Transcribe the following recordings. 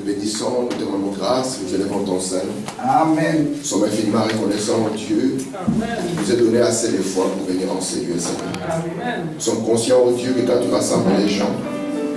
bénissons, nous te rendons grâce, nous élevons ton sein. Amen. Nous sommes infiniment reconnaissants, Dieu, qui nous a donné assez de foi pour venir en ces lieux, Seigneur. Amen. Nous sommes conscients, oh Dieu, que quand tu rassembles les gens,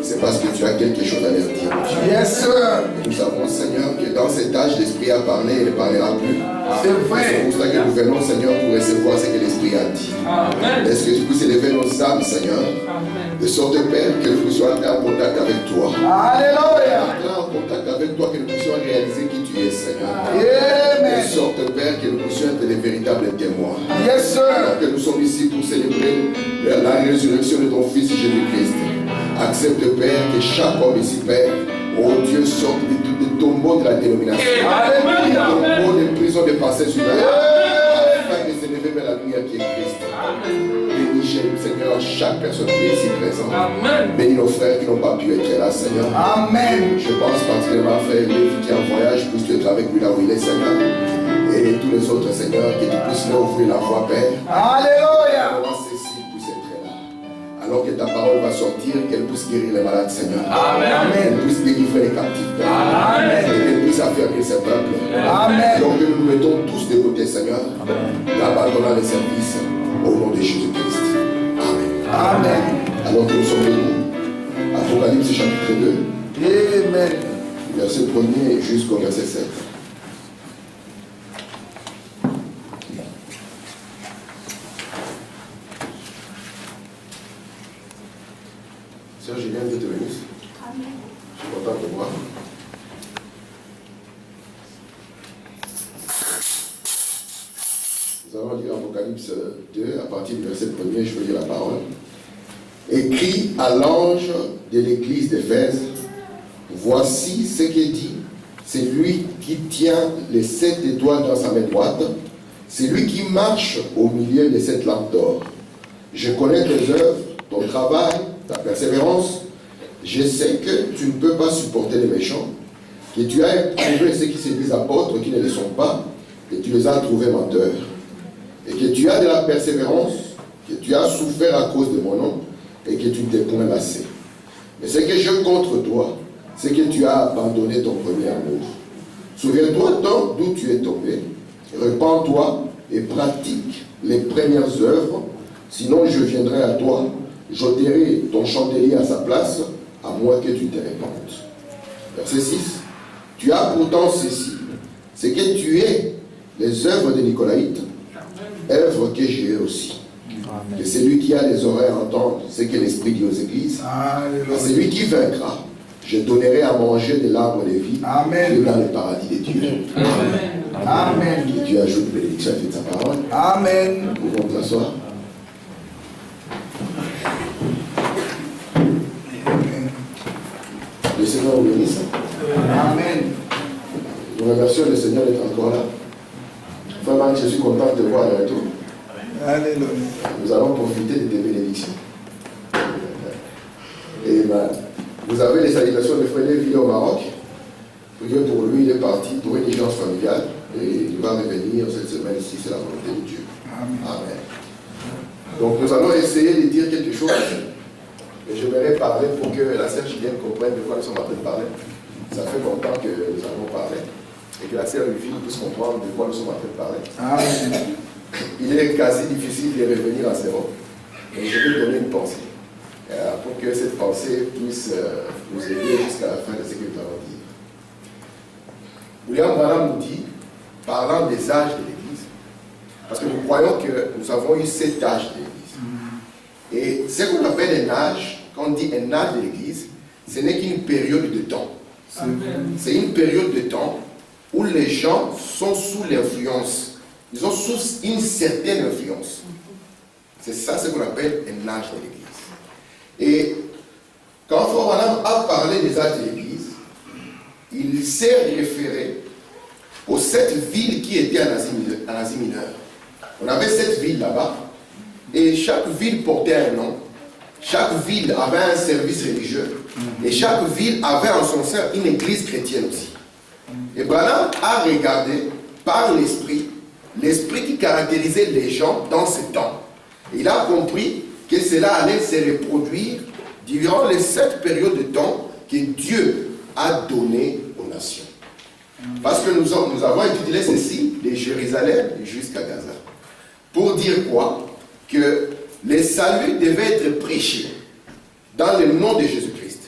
c'est parce que tu as quelque chose à leur dire, Dieu. Yes, sir. Et nous savons, Seigneur, que dans cet âge, l'Esprit a parlé et ne parlera plus. C'est vrai. C'est pour ça que nous venons, Seigneur, pour recevoir ce que l'Esprit a dit. Amen. Est-ce que tu puisses élever nos âmes, Seigneur, Amen. de sorte, Père, que nous puissions entrer en contact avec toi. Alléluia. Entrer en contact avec toi, que nous puissions réaliser qui tu es, Seigneur. Amen. De sorte, Père, que nous puissions être les véritables témoins. Yes, sir. Alors que nous sommes ici pour célébrer la résurrection de ton Fils Jésus-Christ. Accepte, Père, que chaque homme ici, Père, oh Dieu, sorte de tombeau de la dénomination. Alléluia. De tombeau de prison de pensées humaines. Afin de s'élever vers la lumière qui est Christ. Bénis, Seigneur, chaque personne qui est ici présente. Amen. Bénis nos frères qui n'ont pas pu être là, Seigneur. Amen. Je pense particulièrement à Frère Lévi qui est en voyage, puisque tu es avec lui là où il est, Seigneur. Et tous les autres, Seigneur, que tu puisses leur ouvrir la voie, Père. Alléluia. Alors, Cécile puisse être là. Alors que ta parole va sortir, qu'elle puisse guérir les malades, Seigneur. Amen. Qu'elle puisse délivrer les captifs, Père. Amen. Et qu'elle puisse affermir ses peuples. Amen. Donc que nous nous mettons tous de côté, Seigneur, d'abandonner les services au nom de Jésus-Christ. Amen. Amen. Alors que nous sommes debout, Apocalypse chapitre 2, Amen. verset 1er jusqu'au verset 7. Sœur Julien, Dieu te bénisse. Je suis content de te voir. Nous allons lire Apocalypse 2, à partir du verset 1er, je vais lire la parole. Écrit à l'ange de l'église d'Éphèse, voici ce qu'il dit, c'est lui qui tient les 7 étoiles dans sa main droite, c'est lui qui marche au milieu de 7 lampes d'or. Je connais tes œuvres, ton travail, ta persévérance. Je sais que tu ne peux pas supporter les méchants, que tu as éprouvé ceux qui se disent apôtres, qui ne le sont pas, que tu les as trouvés menteurs, et que tu as de la persévérance, que tu as souffert à cause de mon nom, et que tu ne t'es point lassé. Mais ce que je contre toi, c'est que tu as abandonné ton premier amour. Souviens-toi donc d'où tu es tombé, repens-toi et pratique les premières œuvres, sinon je viendrai à toi, j'ôterai ton chandelier à sa place, à moins que tu te répandes. Verset 6. Tu as pourtant ceci, c'est que tu es les œuvres des Nicolaïtes, œuvres que j'ai aussi. Amen. Que celui qui a les oreilles à entendre, c'est que l'Esprit dit aux églises. À Alléluia. celui qui vaincra, je donnerai à manger de l'arbre de vie, Amen. dans le paradis de Dieu. Amen. Amen. Que Dieu ajoute bénédiction à toute sa parole. Amen. Nous pouvons nous asseoir. Le Seigneur vous bénisse. Amen. Nous remercions le Seigneur d'être encore là. Vraiment, je suis content de te voir à retour. Alléluia. Nous allons profiter de tes bénédictions. Et vous avez les salutations de Frère Lévi au Maroc. Priez pour lui, il est parti pour une urgence familiale. Et il va revenir cette semaine si c'est la volonté de Dieu. Amen. Amen. Donc nous allons essayer de dire quelque chose. Et je vais parler pour que la sœur Julienne comprenne de quoi nous sommes en train de parler. Ça fait longtemps que nous avons parlé. Et que la sœur Lucie puisse comprendre de quoi nous sommes en train de parler. Amen. Il est quasi difficile de revenir à zéro. Mais je vais donner une pensée. Pour que cette pensée puisse nous aider jusqu'à la fin de ce que nous allons dire. William Branham nous dit, parlant des âges de l'Église, parce que nous croyons que nous avons eu 7 âges de l'Église. Et ce qu'on appelle un âge, quand on dit un âge de l'Église, ce n'est qu'une période de temps. C'est une période de temps où les gens sont sous l'influence. Ils sont sous une certaine influence. C'est ça ce qu'on appelle un âge de l'Église. Et quand Frère Branham a parlé des âges de l'Église, il s'est référé aux 7 villes qui étaient en Asie mineure. On avait 7 villes là-bas, et chaque ville portait un nom. Chaque ville avait un service religieux, et chaque ville avait en son sein une église chrétienne aussi. Et Branham a regardé par l'esprit qui caractérisait les gens dans ce temps. Et il a compris que cela allait se reproduire durant les 7 périodes de temps que Dieu a donné aux nations. Parce que nous avons étudié ceci de Jérusalem jusqu'à Gaza. Pour dire quoi? Que les saluts devaient être prêchés dans le nom de Jésus-Christ,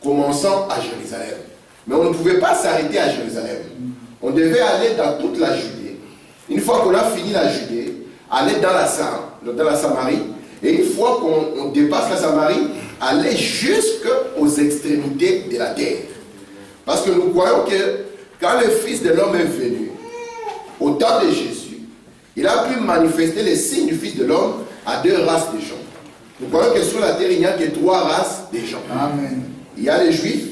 commençant à Jérusalem. Mais on ne pouvait pas s'arrêter à Jérusalem. On devait aller dans toute la Judée. Une fois qu'on a fini la Judée, aller dans la Samarie. Et une fois qu'on dépasse la Samarie, aller jusqu'aux extrémités de la terre. Parce que nous croyons que quand le Fils de l'homme est venu, au temps de Jésus, il a pu manifester les signes du Fils de l'homme à 2 races de gens. Nous croyons que sur la terre, il n'y a que 3 races de gens. Amen. Il y a les Juifs,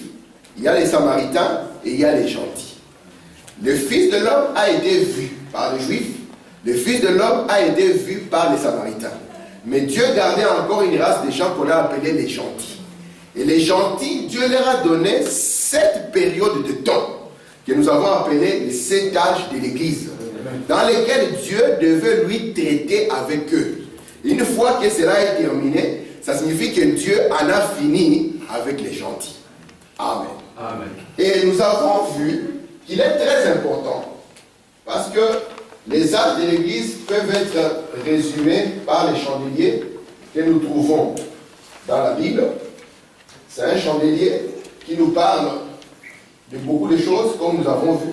il y a les Samaritains et il y a les gentils. Le Fils de l'homme a été vu par les Juifs, le Fils de l'homme a été vu par les Samaritains. Mais Dieu gardait encore une race de gens qu'on a appelés les gentils. Et les gentils, Dieu leur a donné 7 périodes de temps que nous avons appelées les 7 âges de l'Église, dans lesquels Dieu devait lui traiter avec eux. Une fois que cela est terminé, ça signifie que Dieu en a fini avec les gentils. Amen. Amen. Et nous avons vu qu'il est très important, parce que les âges de l'Église peuvent être résumés par les chandeliers que nous trouvons dans la Bible. C'est un chandelier qui nous parle de beaucoup de choses, comme nous avons vu.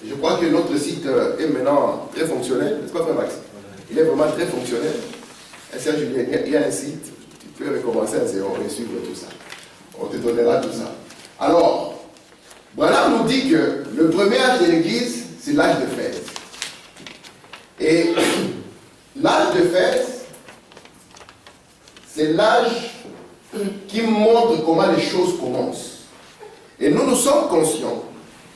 Je crois que notre site est maintenant très fonctionnel, n'est-ce pas, frère Max? Il est vraiment très fonctionnel. Et Serge, il y a un site, tu peux recommencer à zéro et suivre tout ça. On te donnera tout ça. Alors, Branham nous dit que le premier âge de l'Église, c'est l'âge de Fès. Et l'âge de Fès, c'est l'âge qui montre comment les choses commencent. Et nous sommes conscients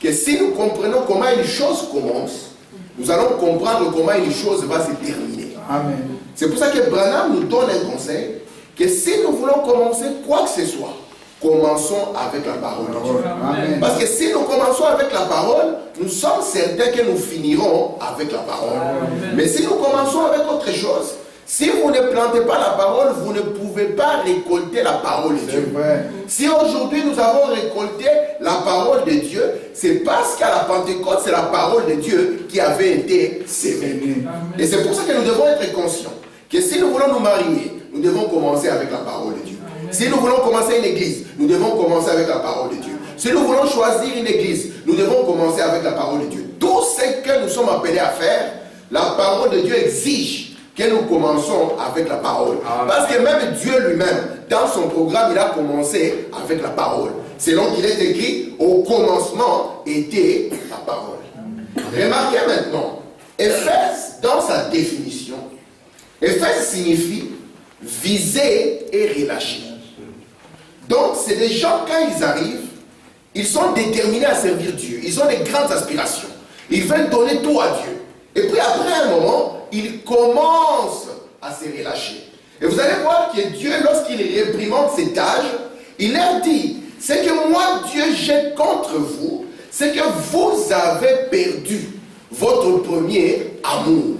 que si nous comprenons comment une chose commence, nous allons comprendre comment une chose va se terminer. Amen. C'est pour ça que Branham nous donne un conseil, que si nous voulons commencer quoi que ce soit, commençons avec la parole de Dieu. Amen. Parce que si nous commençons avec la parole, nous sommes certains que nous finirons avec la parole. Amen. Mais si nous commençons avec autre chose, si vous ne plantez pas la parole, vous ne pouvez pas récolter la parole de C'est Dieu. vrai. Si aujourd'hui nous avons récolté la parole de Dieu, c'est parce qu'à la Pentecôte, c'est la parole de Dieu qui avait été sémée. Et c'est pour ça que nous devons être conscients que si nous voulons nous marier, nous devons commencer avec la parole de Dieu. Si nous voulons commencer une église, nous devons commencer avec la parole de Dieu. Si nous voulons choisir une église, nous devons commencer avec la parole de Dieu. Tout ce que nous sommes appelés à faire, la parole de Dieu exige que nous commençons avec la parole. Parce que même Dieu lui-même, dans son programme, il a commencé avec la parole. Selon qu'il est écrit, au commencement était la parole. Remarquez maintenant, Éphèse, dans sa définition, Éphèse signifie viser et relâcher. Donc, c'est des gens, quand ils arrivent, ils sont déterminés à servir Dieu. Ils ont des grandes aspirations. Ils veulent donner tout à Dieu. Et puis, après un moment, ils commencent à se relâcher. Et vous allez voir que Dieu, lorsqu'il réprimande cet âge, il leur dit, c'est que moi, Dieu, j'ai contre vous, c'est que vous avez perdu votre premier amour.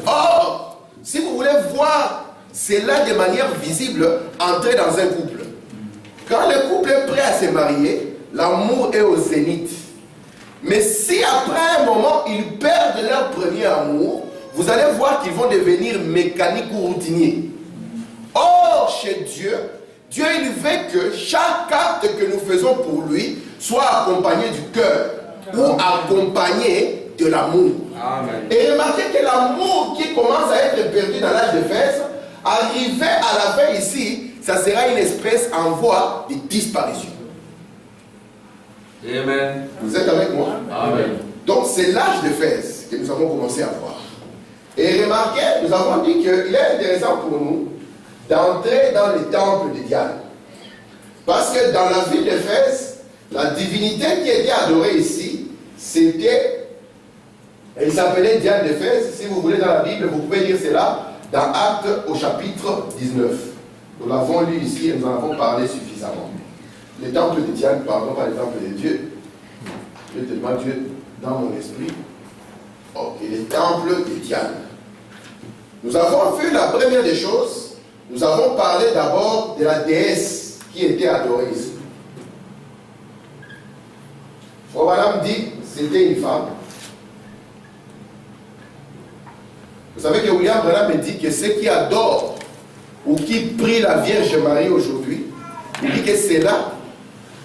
Or, si vous voulez voir cela de manière visible, entrez dans un couple. Quand le couple est prêt à se marier, l'amour est au zénith. Mais si après un moment, ils perdent leur premier amour, vous allez voir qu'ils vont devenir mécaniques ou routiniers. Or, chez Dieu, Dieu il veut que chaque acte que nous faisons pour lui soit accompagné du cœur ou accompagné de l'amour. Et remarquez que l'amour qui commence à être perdu dans l'âge d'Éphèse, arrivé à la fin ici, ça sera une espèce en voie de disparition. Amen. Vous êtes avec moi? Amen. Donc c'est l'âge d'Éphèse que nous avons commencé à voir. Et remarquez, nous avons dit qu'il est intéressant pour nous d'entrer dans les temples de Diane. Parce que dans la ville d'Éphèse, la divinité qui était adorée ici, c'était, elle s'appelait Diane d'Éphèse. Si vous voulez dans la Bible, vous pouvez lire cela dans Actes au chapitre 19. Nous l'avons lu ici et nous en avons parlé suffisamment. Les temples de Diane, pardon, pas les temples de Dieu. Je te demande Dieu dans mon esprit. Ok, les temples de Diane. Nous avons vu la première des choses. Nous avons parlé d'abord de la déesse qui était adorée ici. Frère Branham dit c'était une femme. Vous savez que William Branham dit que ceux qui adorent ou qui prient la Vierge Marie aujourd'hui, il dit que cela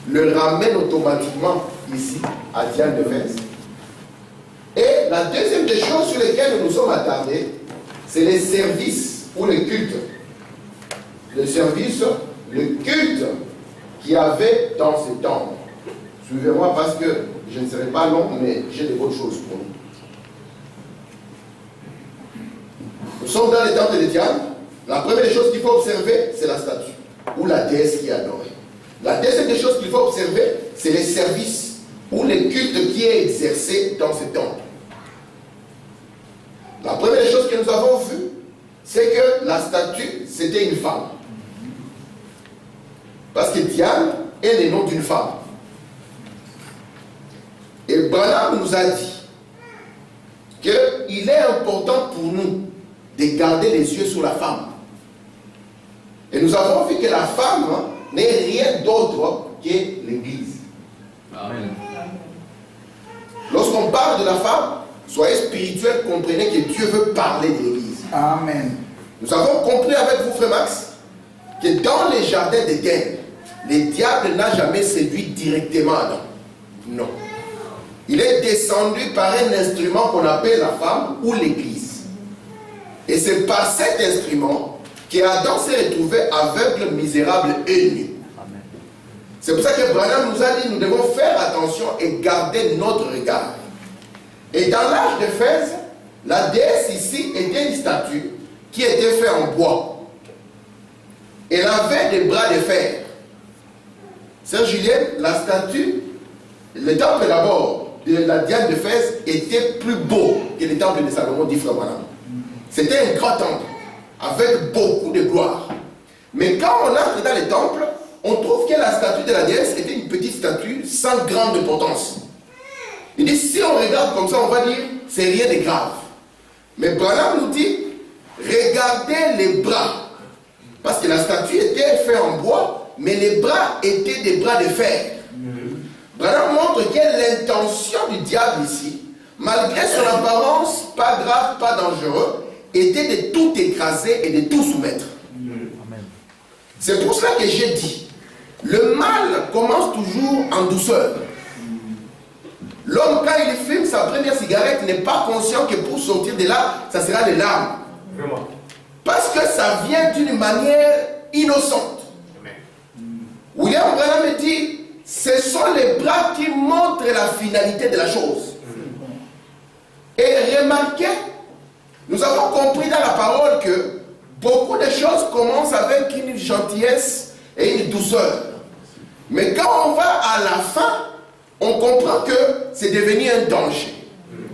le ramène automatiquement ici, à Diane d'Éphèse. Et la deuxième des choses sur lesquelles nous nous sommes attardés, c'est les services ou le culte. Le service, le culte qu'il y avait dans ce temple. Suivez-moi parce que je ne serai pas long, mais j'ai de bonnes choses pour nous. Nous sommes dans le temple de Diane. La première des choses qu'il faut observer, c'est la statue ou la déesse qui est adorée. La deuxième des choses qu'il faut observer, c'est les services ou le culte qui est exercé dans ce temple. La première des choses que nous avons vues, c'est que la statue, c'était une femme. Parce que Diane est le nom d'une femme. Et Branham nous a dit qu'il est important pour nous de garder les yeux sur la femme. Et nous avons vu que la femme n'est rien d'autre que l'Église. Amen. Lorsqu'on parle de la femme, soyez spirituels, comprenez que Dieu veut parler de l'Église. Amen. Nous avons compris avec vous, frère Max, que dans les jardins d'Éden, le diable n'a jamais séduit directement Adam. Non. Il est descendu par un instrument qu'on appelle la femme ou l'Église. Et c'est par cet instrument qu'Adam s'est retrouvé aveugle, misérable et nu. C'est pour ça que Branham nous a dit nous devons faire attention et garder notre regard. Et dans l'âge d'Éphèse, la déesse ici était une statue qui était faite en bois. Elle avait des bras de fer. Sœur Julienne, la statue, le temple d'abord de la Diane d'Éphèse était plus beau que le temple de Salomon, dit Frère Branham. C'était un grand temple avec beaucoup de gloire. Mais quand on entre dans le temple, on trouve que la statue de la déesse était une petite statue sans grande importance. Il dit, si on regarde comme ça, on va dire, c'est rien de grave. Mais Branham nous dit, regardez les bras. Parce que la statue était faite en bois, mais les bras étaient des bras de fer. Branham montre que l'intention du diable ici, malgré son apparence pas grave, pas dangereux, était de tout écraser et de tout soumettre. C'est pour cela que j'ai dit, le mal commence toujours en douceur. L'homme, quand il fume sa première cigarette, n'est pas conscient que pour sortir de là, ça sera les larmes. Parce que ça vient d'une manière innocente. William Branham dit, ce sont les bras qui montrent la finalité de la chose. Et remarquez, nous avons compris dans la parole que beaucoup de choses commencent avec une gentillesse et une douceur. Mais quand on va à la fin, on comprend que c'est devenu un danger.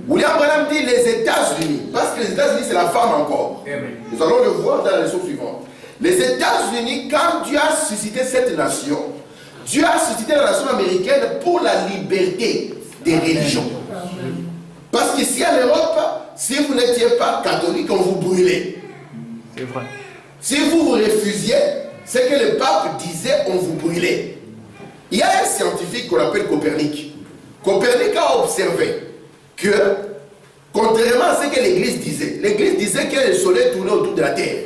William Branham dit les États-Unis, parce que les États-Unis c'est la femme encore. Nous allons le voir dans la leçon suivante. Les États-Unis, quand Dieu a suscité cette nation, Dieu a suscité la nation américaine pour la liberté des religions. Parce qu'ici en Europe, si vous n'étiez pas catholique, on vous brûlait. C'est vrai. Si vous vous refusiez, c'est que le pape disait on vous brûlait. Il y a un scientifique qu'on appelle Copernic. Copernic a observé que, contrairement à ce que l'Église disait que le soleil tournait autour de la terre.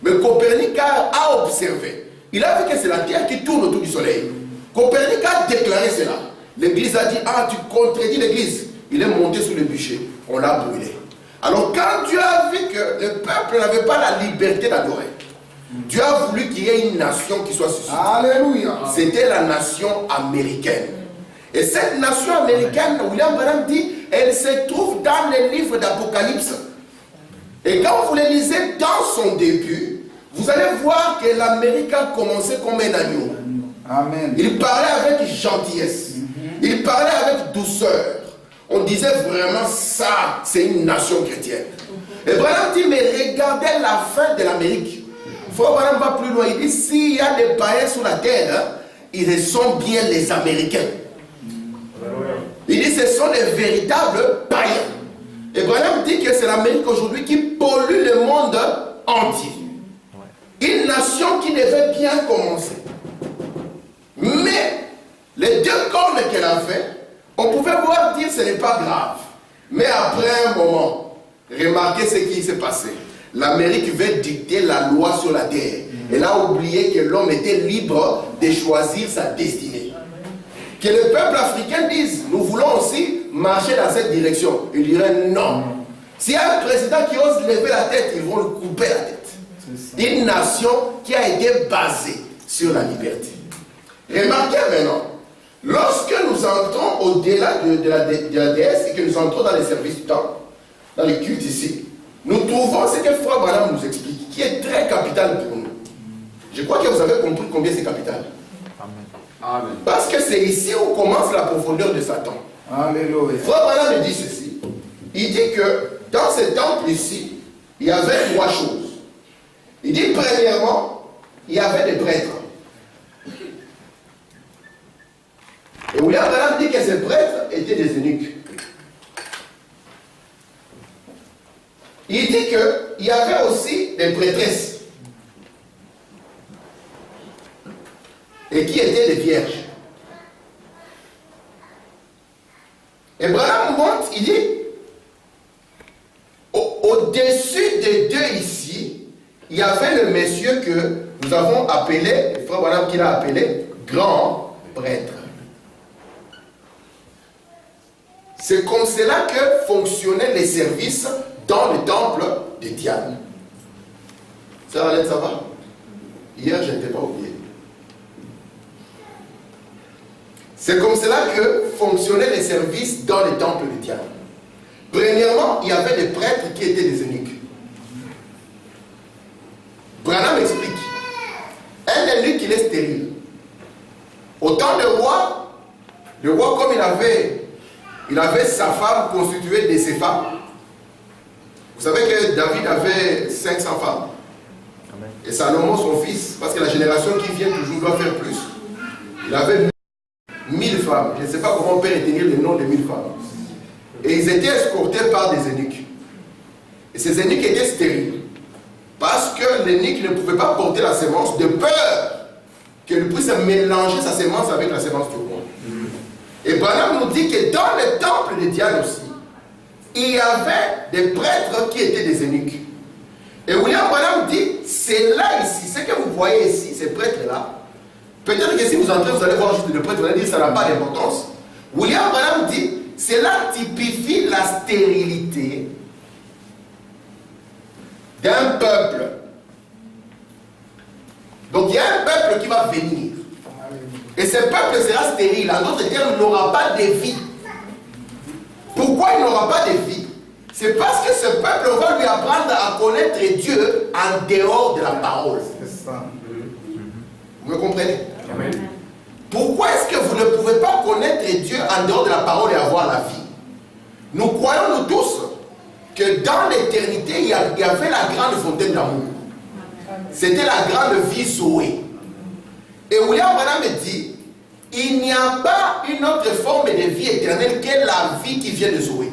Mais Copernic a observé. Il a vu que c'est la terre qui tourne autour du soleil. Copernic a déclaré cela. L'Église a dit, ah, tu contredis l'Église. Il est monté sur le bûcher. On l'a brûlé. Alors quand Dieu a vu que le peuple n'avait pas la liberté d'adorer, Dieu a voulu qu'il y ait une nation qui soit suscitée. Alléluia. C'était la nation américaine. Et cette nation américaine, William Branham dit, elle se trouve dans les livres d'Apocalypse. Et quand vous les lisez dans son début, vous allez voir que l'Amérique a commencé comme un agneau. Amen. Il parlait avec gentillesse. Il parlait avec douceur. On disait vraiment ça, c'est une nation chrétienne. Et Branham dit, mais regardez la fin de l'Amérique. Frère Branham va plus loin. Il dit, s'il y a des païens sur la terre, ils sont bien les Américains. Il dit, ce sont les véritables païens. Et Branham dit que c'est l'Amérique aujourd'hui qui pollue le monde entier. Une nation qui devait bien commencer. Mais les deux cornes qu'elle a fait On pouvait voir dire ce n'est pas grave. Mais après un moment, remarquez ce qui s'est passé. L'Amérique veut dicter la loi sur la terre. Elle a oublié que l'homme était libre de choisir sa destinée. Que le peuple africain dise, nous voulons aussi marcher dans cette direction. Il dirait non. S'il y a un président qui ose lever la tête, ils vont le couper la tête. Une nation qui a été basée sur la liberté. Remarquez maintenant, lorsque nous entrons au-delà de la déesse et que nous entrons dans les services du temps, dans les cultes ici, nous trouvons ce que Frère Branham nous explique, qui est très capital pour nous. Je crois que vous avez compris combien c'est capital. Amen. Parce que c'est ici où commence la profondeur de Satan. Alléluia. Frère Branham dit ceci. Il dit que dans ce temple ici, il y avait 3 choses. Il dit premièrement, il y avait des prêtres. Et William Branham dit que ces prêtres étaient des eunuques. Il dit qu'il y avait aussi des prêtresses. Et qui étaient des vierges. Et Branham monte, il dit, au-dessus des deux ici, il y avait le monsieur que nous avons appelé, le frère Branham qui l'a appelé, grand prêtre. C'est comme cela que fonctionnaient les services dans le temple de Diane. Ça va, ça va? Hier, je n'étais pas oublié. C'est comme cela que fonctionnaient les services dans le temple de Diane. Premièrement, il y avait des prêtres qui étaient des eunuques. Branham explique. Un eunuque, il est stérile. Au temps du roi, le roi, comme il avait sa femme constituée de ses femmes. Vous savez que David avait 500 femmes. Amen. Et Salomon, son fils, parce que la génération qui vient toujours doit faire plus. Il avait 1000 femmes. Je ne sais pas comment on peut retenir le nom de 1000 femmes. Et ils étaient escortés par des eunuques. Et ces eunuques étaient stériles. Parce que l'eunuque ne pouvait pas porter la sémence de peur qu'elle puisse mélanger sa sémence avec la sémence du roi. Et Branham nous dit que dans le temple de Diane aussi, il y avait des prêtres qui étaient des eunuques. Et William Branham dit, c'est là ici, ce que vous voyez ici, ces prêtres-là, peut-être que si vous entrez, vous allez voir juste le prêtre, vous allez dire que ça n'a pas d'importance. William Branham dit, cela typifie la stérilité d'un peuple. Donc il y a un peuple qui va venir. Et ce peuple sera stérile. En d'autres termes, il n'aura pas de vie. Pourquoi il n'aura pas de vie? C'est parce que ce peuple, on va lui apprendre à connaître Dieu en dehors de la parole. Vous me comprenez? Amen. Pourquoi est-ce que vous ne pouvez pas connaître Dieu en dehors de la parole et avoir la vie? Nous croyons, nous tous, que dans l'éternité, il y avait la grande fontaine d'amour. C'était la grande vie Zoé. Et William Branham dit, il n'y a pas une autre forme de vie éternelle que la vie qui vient de Zoé.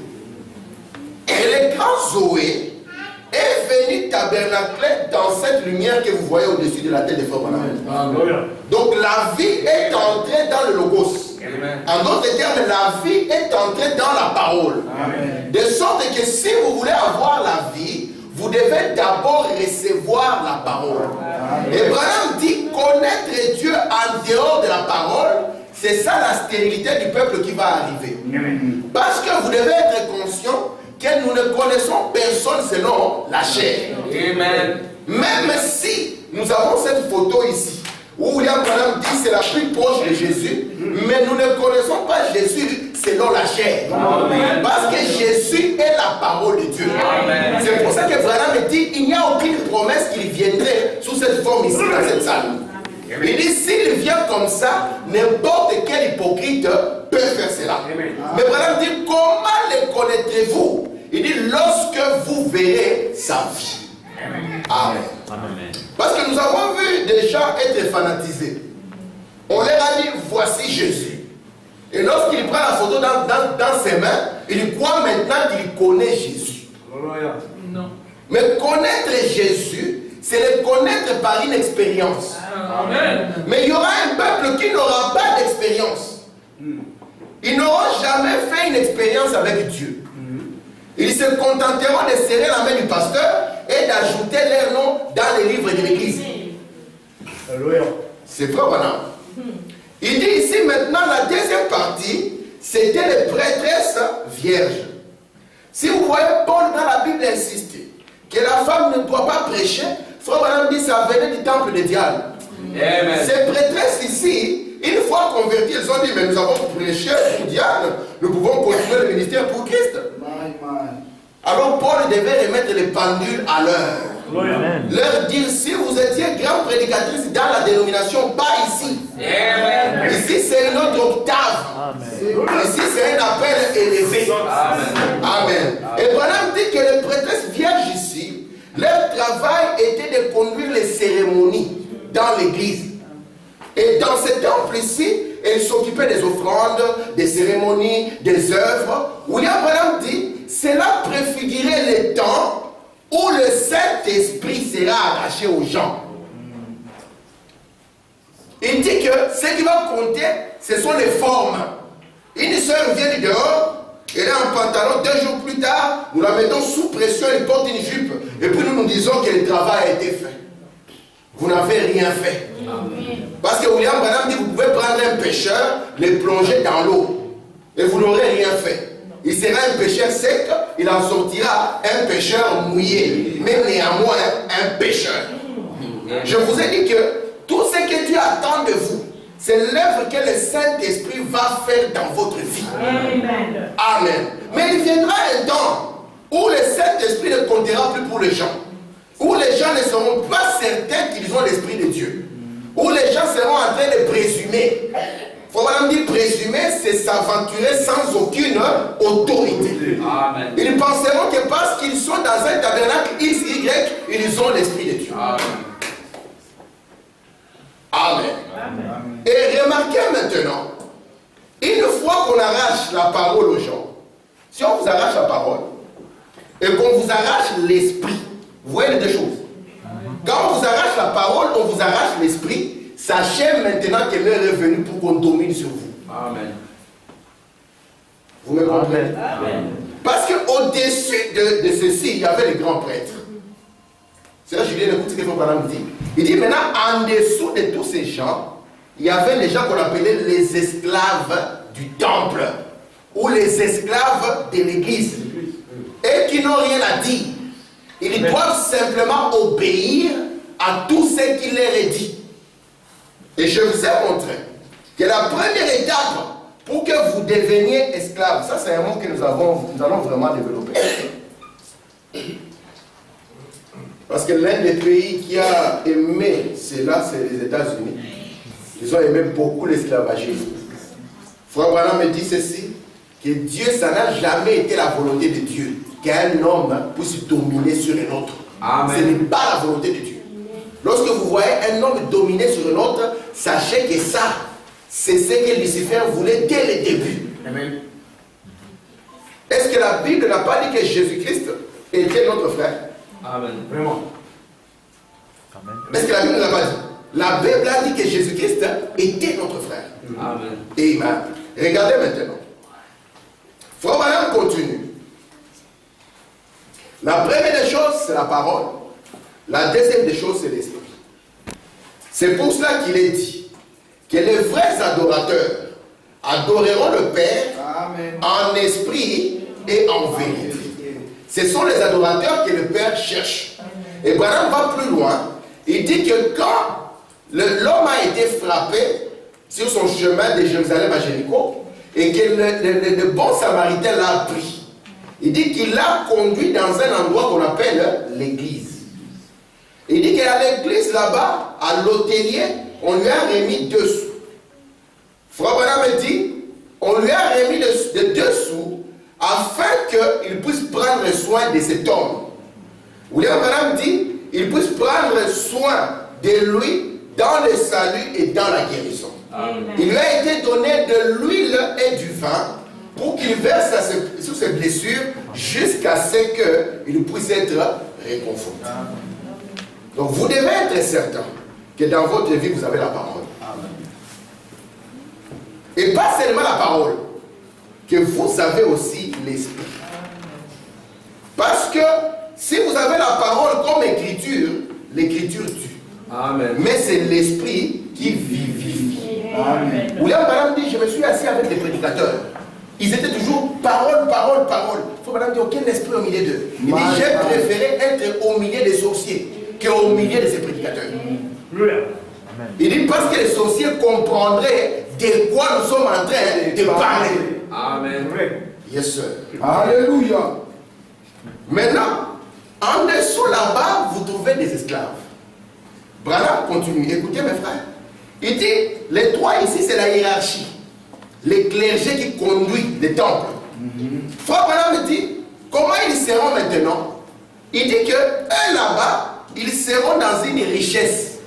Et le grand Zoé est venu tabernacler dans cette lumière que vous voyez au-dessus de la tête des frères Branham. Donc la vie est entrée dans le Logos. Amen. En d'autres termes, la vie est entrée dans la parole. Amen. De sorte que si vous voulez avoir la vie, vous devez d'abord recevoir la parole. Amen. Et Branham dit connaître Dieu en dehors de la parole, c'est ça la stérilité du peuple qui va arriver. Amen. Parce que vous devez être conscient que nous ne connaissons personne selon la chair. Amen. Même si nous avons cette photo ici, où William Branham dit c'est la plus proche de Jésus, mais nous ne connaissons pas Jésus selon la chair. Amen. Parce que Jésus est la parole de Dieu. C'est pour ça que Branham dit il n'y a aucune promesse qu'il viendrait sous cette forme ici dans cette salle. Il dit s'il vient comme ça, n'importe quel hypocrite peut faire cela. Amen. Mais Branham dit comment le connaîtrez-vous? Il dit lorsque vous verrez sa vie. Amen. Amen. Amen. Parce que nous avons vu des gens être fanatisés. On leur a dit voici Jésus. Et lorsqu'il prend la photo dans ses mains, il croit maintenant qu'il connaît Jésus. Non. Mais connaître Jésus, c'est le connaître par une expérience. Amen. Mais il y aura un peuple qui n'aura pas d'expérience. Ils n'auront jamais fait une expérience avec Dieu, ils se contenteront de serrer la main du pasteur et d'ajouter leur nom dans les livres de l'église. C'est vrai, voilà. Il dit ici maintenant, la deuxième partie, c'était les prêtresses vierges. Si vous voyez, Paul dans la Bible insiste que la femme ne doit pas prêcher. Frère Branham dit ça venait du temple de Diane. Ces prêtresses ici, une fois converties, elles ont dit mais nous avons prêché pour Diane, nous pouvons continuer le ministère pour Christ. Alors Paul devait remettre les pendules à l'heure. Leur dire si vous étiez grand prédicatrice dans la dénomination, pas ici. Ici c'est une autre octave. Ici c'est un appel élevé. Amen. Et Branham dit que les prêtresses vierges ici, leur travail était de conduire les cérémonies dans l'église. Et dans ce temple ici, elles s'occupaient des offrandes, des cérémonies, des œuvres. William Branham dit, cela préfigurait le temps où le Saint-Esprit sera arraché aux gens. Il dit que ce qui va compter, ce sont les formes. Une sœur vient du dehors, elle a un pantalon, 2 jours plus tard, nous la mettons sous pression, elle porte une jupe, et puis nous nous disons que le travail a été fait. Vous n'avez rien fait. Parce que William Branham dit, vous pouvez prendre un pécheur, le plonger dans l'eau, et vous n'aurez rien fait. Il sera un pécheur sec, il en sortira un pécheur mouillé, mais néanmoins un pécheur. Je vous ai dit que tout ce que Dieu attend de vous, c'est l'œuvre que le Saint-Esprit va faire dans votre vie. Amen. Amen. Mais il viendra un temps où le Saint-Esprit ne comptera plus pour les gens, où les gens ne seront pas certains qu'ils ont l'Esprit de Dieu, où les gens seront en train de présumer. Il faut vraiment dire présumer, c'est s'aventurer sans aucune autorité. Amen. Ils penseront que parce qu'ils sont dans un tabernacle X, Y, ils ont l'Esprit de Dieu. Amen. Amen. Amen. Et remarquez maintenant, une fois qu'on arrache la parole aux gens, si on vous arrache la parole et qu'on vous arrache l'esprit, vous voyez les deux choses. Quand on vous arrache la parole, on vous arrache l'esprit. Sachez maintenant que l'heure est venue pour qu'on domine sur vous. Amen. Vous me comprenez? Amen. Parce qu'au-dessus de ceci, il y avait les grands prêtres. C'est là que Julien écoute ce que Branham dit. Il dit maintenant, en dessous de tous ces gens, il y avait les gens qu'on appelait les esclaves du temple, ou les esclaves de l'église, et qui n'ont rien à dire. Ils doivent simplement obéir à tout ce qu'il leur est dit. Et je vous ai montré que la première étape pour que vous deveniez esclave, ça c'est un mot que nous allons vraiment développer. Parce que l'un des pays qui a aimé cela, c'est les États-Unis. Ils ont aimé beaucoup l'esclavagisme. Frère Branham me dit ceci, que Dieu, ça n'a jamais été la volonté de Dieu qu'un homme puisse dominer sur un autre. Amen. Ce n'est pas la volonté de Dieu. Lorsque vous voyez un homme dominer sur un autre, sachez que ça, c'est ce que Lucifer voulait dès le début. Amen. Est-ce que la Bible n'a pas dit que Jésus-Christ était notre frère? Amen. Vraiment. Amen. Est-ce que la Bible ne l'a pas dit? La Bible a dit que Jésus-Christ était notre frère. Amen. Amen. Regardez maintenant. Frère Branham continue. La première des choses, c'est la parole. La deuxième des choses, c'est l'esprit. C'est pour cela qu'il est dit que les vrais adorateurs adoreront le Père Amen. En esprit et en vérité. Ce sont les adorateurs que le Père cherche. Et Branham va plus loin. Il dit que quand l'homme a été frappé sur son chemin de Jérusalem à Jéricho, et que le bon samaritain l'a pris, il dit qu'il l'a conduit dans un endroit qu'on appelle l'église. Il dit qu'à l'église là-bas, à l'hôtelier, on lui a remis 2 sous. Frère Branham dit, on lui a remis de 2 sous afin qu'il puisse prendre soin de cet homme. William Branham dit, il puisse prendre soin de lui dans le salut et dans la guérison. Amen. Il lui a été donné de l'huile et du vin pour qu'il verse sur ses blessures jusqu'à ce qu'il puisse être réconforté. Amen. Donc vous devez être certain que dans votre vie vous avez la parole. Amen. Et pas seulement la parole. que vous avez aussi l'esprit. Parce que si vous avez la parole comme écriture, l'écriture tue. Amen. Mais c'est l'esprit qui vivifie. Amen. William Branham dit, je me suis assis avec les prédicateurs. Ils étaient toujours parole, parole, parole. Il faut Branham dire, aucun esprit au milieu d'eux. Il dit, j'ai préféré être au milieu des sorciers qu'au milieu de ces prédicateurs. Il dit, parce que les sorciers comprendraient de quoi nous sommes en train de parler. Amen. Yes, sir. Alléluia. Maintenant, en dessous là-bas, vous trouvez des esclaves. Branham continue. Écoutez mes frères. Il dit, les trois ici, c'est la hiérarchie. Les clergés qui conduisent les temples. Frère Branham dit, comment ils seront maintenant? Il dit que eux là-bas, ils seront dans une richesse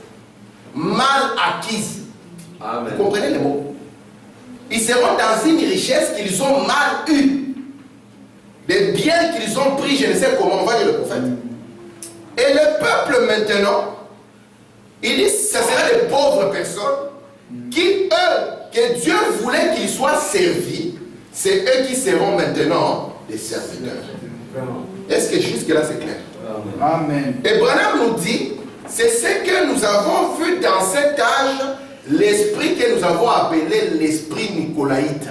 mal acquise. Amen. Vous comprenez les mots? Ils seront dans une richesse qu'ils ont mal eue. Des biens qu'ils ont pris, je ne sais comment, on va dire le prophète. Et le peuple maintenant, il dit, ce seraient des pauvres personnes qui, eux, que Dieu voulait qu'ils soient servis, c'est eux qui seront maintenant des serviteurs. Est-ce que jusque-là c'est clair? Amen. Et Branham nous dit, c'est ce que nous avons vu dans cet âge, l'esprit que nous avons appelé l'esprit nicolaïte.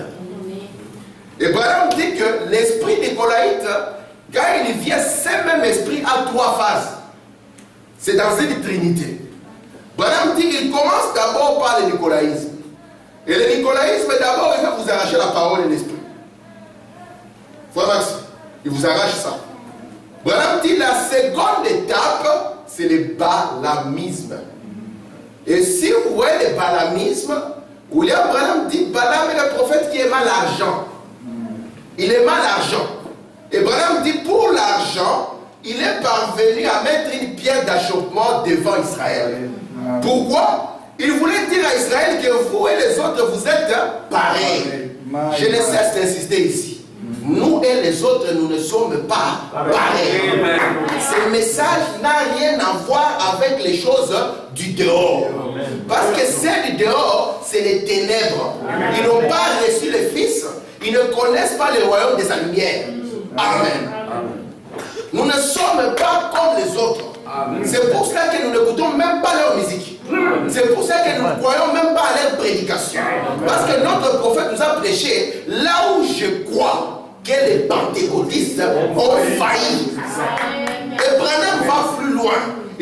Et Branham dit que l'esprit nicolaïte, quand il vient, ce même esprit a trois phases. C'est dans une trinité. Branham dit qu'il commence d'abord par le nicolaïsme. Et le nicolaïsme, d'abord, il va vous arracher la parole et l'esprit. Frère Max, il vous arrache ça. Branham dit la seconde étape, c'est le balamisme. Et si vous voyez le balamisme, William Branham dit Balaam est le prophète qui aima l'argent. Il aima l'argent. Et Branham dit pour l'argent, il est parvenu à mettre une pierre d'achoppement devant Israël. Pourquoi? Il voulait dire à Israël que vous et les autres, vous êtes pareils. Je ne cesse d'insister ici. Nous et les autres, nous ne sommes pas pareils. Ce message n'a rien à voir avec les choses du dehors. Parce que celles du dehors, c'est les ténèbres. Ils n'ont pas reçu le Fils. Ils ne connaissent pas le royaume de sa lumière. Amen. Nous ne sommes pas comme les autres. C'est pour cela que nous n'écoutons même pas leur musique. C'est pour ça que nous ne croyons même pas à leur prédication. Parce que notre prophète nous a prêché là où je crois que les pentecôtistes ont failli. Et Branham va plus loin.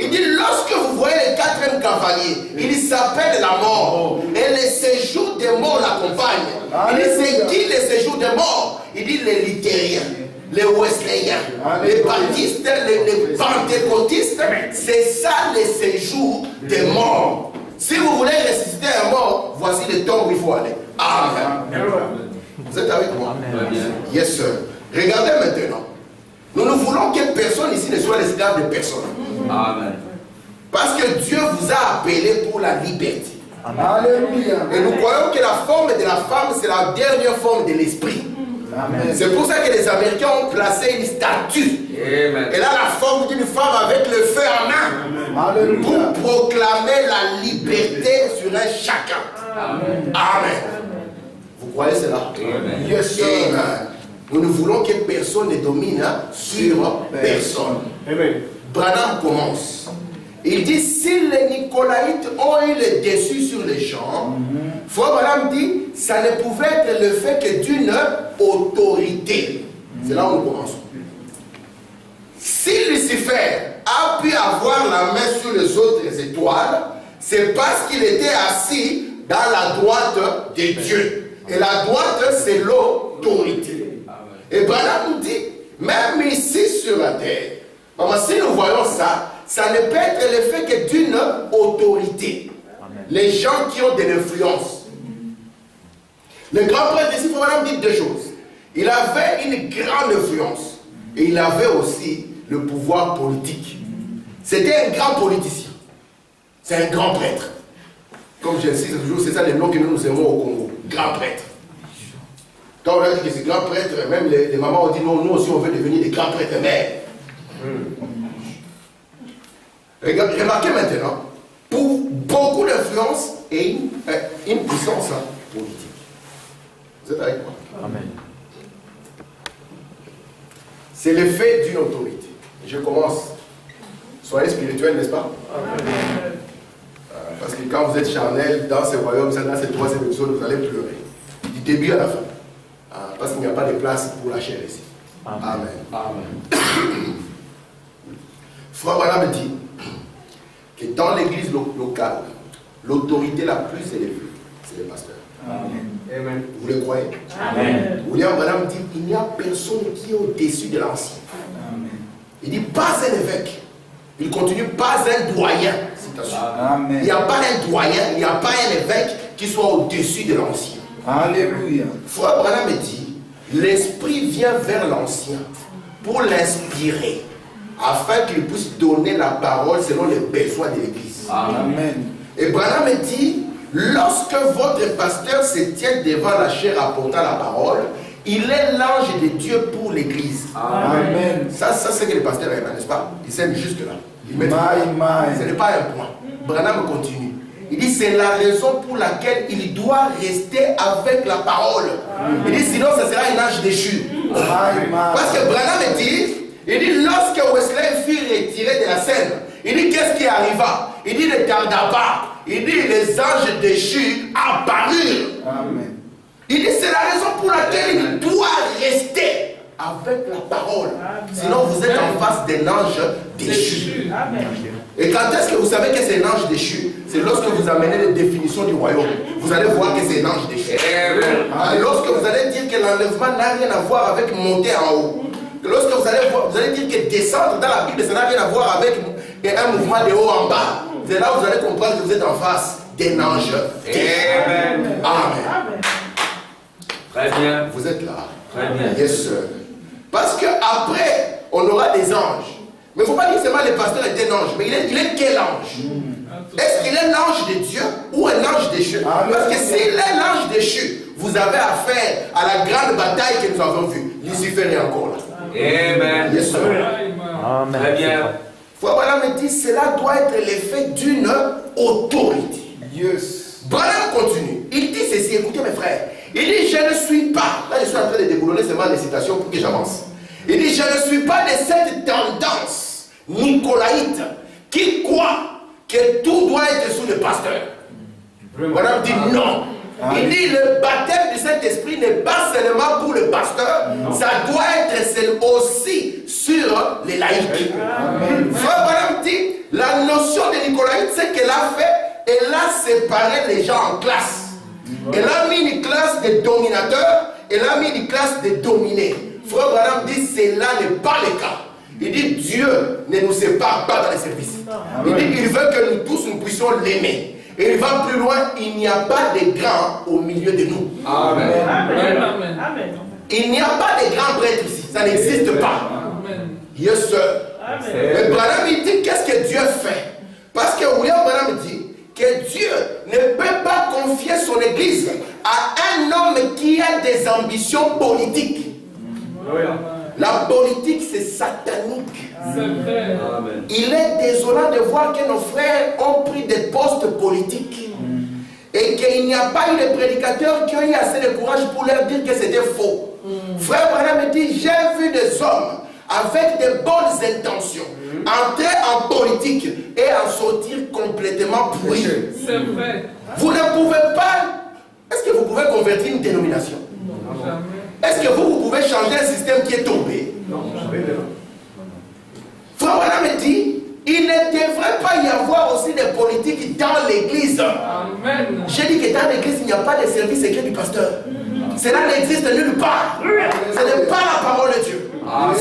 Il dit, lorsque vous voyez le quatrième cavalier, il s'appelle la mort. Et le séjour des morts l'accompagne. Il dit, c'est qui le séjour des morts? Il dit, les luthériens, les wesleyens, les baptistes, les pentecôtistes. C'est ça le séjour des morts. Si vous voulez ressusciter un mort, voici le temps où il faut aller. Amen. Vous êtes avec moi? Yes, sir. Regardez maintenant. Nous ne voulons que personne ici ne soit l'esclave de personne. Amen. Parce que Dieu vous a appelé pour la liberté. Alléluia. Et nous croyons que la forme de la femme, c'est la dernière forme de l'esprit. C'est pour ça que les Américains ont placé une statue. Amen. Elle a la forme d'une femme avec le feu en main. Amen. Pour proclamer la liberté sur un chacun. Amen. Amen. Vous croyez cela? Amen. Yes, sir. Amen. Nous ne voulons que personne ne domine sur personne. Amen. Branham commence. Il dit, si les Nicolaïtes ont eu le dessus sur les gens, Frère Branham dit, ça ne pouvait être le fait que d'une autorité. C'est là où nous commençons. Si Lucifer a pu avoir la main sur les autres étoiles, c'est parce qu'il était assis dans la droite de Dieu. Et la droite, c'est l'autorité. Et Branham nous dit, même ici sur la terre, si nous voyons ça, ça ne peut être le fait que d'une autorité. Amen. Les gens qui ont de l'influence. Le grand prêtre ici, Branham dit deux choses. Il avait une grande influence. Et il avait aussi le pouvoir politique. C'était un grand politicien. C'est un grand prêtre. Comme j'insiste toujours, c'est ça le nom que nous aimons au Congo. Grand prêtre. Quand on a dit que c'est grand prêtre, même les mamans ont dit non, nous aussi on veut devenir des grands prêtres mères. Remarquez maintenant, pour beaucoup d'influence et une puissance politique. Vous êtes avec moi? Amen. c'est l'effet d'une autorité. Je commence. Soyez spirituel, n'est-ce pas? Parce que quand vous êtes charnel, dans ce royaume, dans ces troisième épisode, vous allez pleurer. Du début à la fin. Parce qu'il n'y a pas de place pour la chair ici. Amen. Amen. Frère Branham dit que dans l'église locale, l'autorité la plus élevée, c'est le pasteur. Amen. Vous le croyez? Amen. William Branham dit qu'il n'y a personne qui est au-dessus de l'ancien. Il dit pas un évêque. Il continue, pas un doyen. Amen. Il n'y a pas un doyen, il n'y a pas un évêque qui soit au-dessus de l'ancien. Alléluia. Frère Branham dit, l'esprit vient vers l'ancien pour l'inspirer, afin qu'il puisse donner la parole selon les besoins de l'église. Amen. Et Branham dit, lorsque votre pasteur se tient devant la chair apportant la parole, il est l'ange de Dieu pour l'église. Amen. Ça c'est que le pasteur aime, n'est-ce pas? Il s'aime jusque là. Ce n'est pas un point. Branham continue. Il dit c'est la raison pour laquelle il doit rester avec la parole. Il dit sinon ce sera un ange déchu. Parce que Branham dit, il dit lorsque Wesley fut retiré de la scène, il dit qu'est-ce qui arriva? Il dit ne tarda pas. Il dit les anges déchus apparurent. Amen. Il dit c'est la raison pour laquelle il doit rester avec la parole. Sinon vous êtes en face d'un ange déchu. Et quand est-ce que vous savez que c'est un ange déchu? C'est lorsque vous amenez les définitions du royaume. Vous allez voir que c'est un ange déchu. Lorsque vous allez dire que l'enlèvement n'a rien à voir avec monter en haut. Lorsque vous allez dire que descendre dans la Bible, ça n'a rien à voir avec un mouvement de haut en bas. C'est là où vous allez comprendre que vous êtes en face d'un ange déchu. Amen. Très bien. Vous êtes là. Très bien. Yes, sir. Parce qu'après, on aura des anges. Mais il ne faut pas dire seulement le pasteur est un ange. Mais il est quel ange? Est-ce qu'il est l'ange de Dieu ou un ange déchu? Parce que s'il est l'ange déchu, vous avez affaire à la grande bataille que nous avons vue. Lucifer est encore là. Amen. Yes, sir. Amen. Très bien. Branham me dit cela doit être l'effet d'une autorité. Yes. Branham continue. Il dit ceci, écoutez mes frères. Il dit, je ne suis pas, là je suis en train de déboulonner seulement les citations pour que j'avance. Il dit, je ne suis pas de cette tendance nicolaïte qui croit que tout doit être sous le pasteur. Branham dit non. Il dit, le baptême du Saint-Esprit n'est pas seulement pour le pasteur, ça doit être aussi sur les laïcs. Frère Branham dit, la notion de nicolaïte, c'est qu'elle a fait, elle a séparé les gens en classes. Elle a mis une classe de dominateurs, elle a mis une classe de dominés. Frère Branham dit cela n'est pas le cas. Il dit Dieu ne nous sépare pas dans les services. Il dit qu'il veut que nous tous nous puissions l'aimer. Et il va plus loin, il n'y a pas de grands au milieu de nous. Amen. Amen. Il n'y a pas de grands prêtres ici, ça n'existe pas. Yes sir. Mais Branham il dit qu'est-ce que Dieu fait? Parce que William Branham dit que Dieu ne peut pas confier son église à un homme qui a des ambitions politiques. La politique, c'est satanique. Amen. Il est désolant de voir que nos frères ont pris des postes politiques et qu'il n'y a pas eu de prédicateurs qui ont eu assez de courage pour leur dire que c'était faux. Frère Branham me dit, j'ai vu des hommes avec de bonnes intentions entrer en politique et en sortir complètement pourris. C'est vrai. Vous ne pouvez pas. Est-ce que vous pouvez convertir une dénomination? Non, jamais. Est-ce que vous pouvez changer un système qui est tombé? Non. Frère Branham me dit, il ne devrait pas y avoir aussi des politiques dans l'église. Amen. J'ai dit que dans l'église, il n'y a pas de service secret du pasteur. Cela n'existe nulle part. Ce n'est pas la parole de Dieu.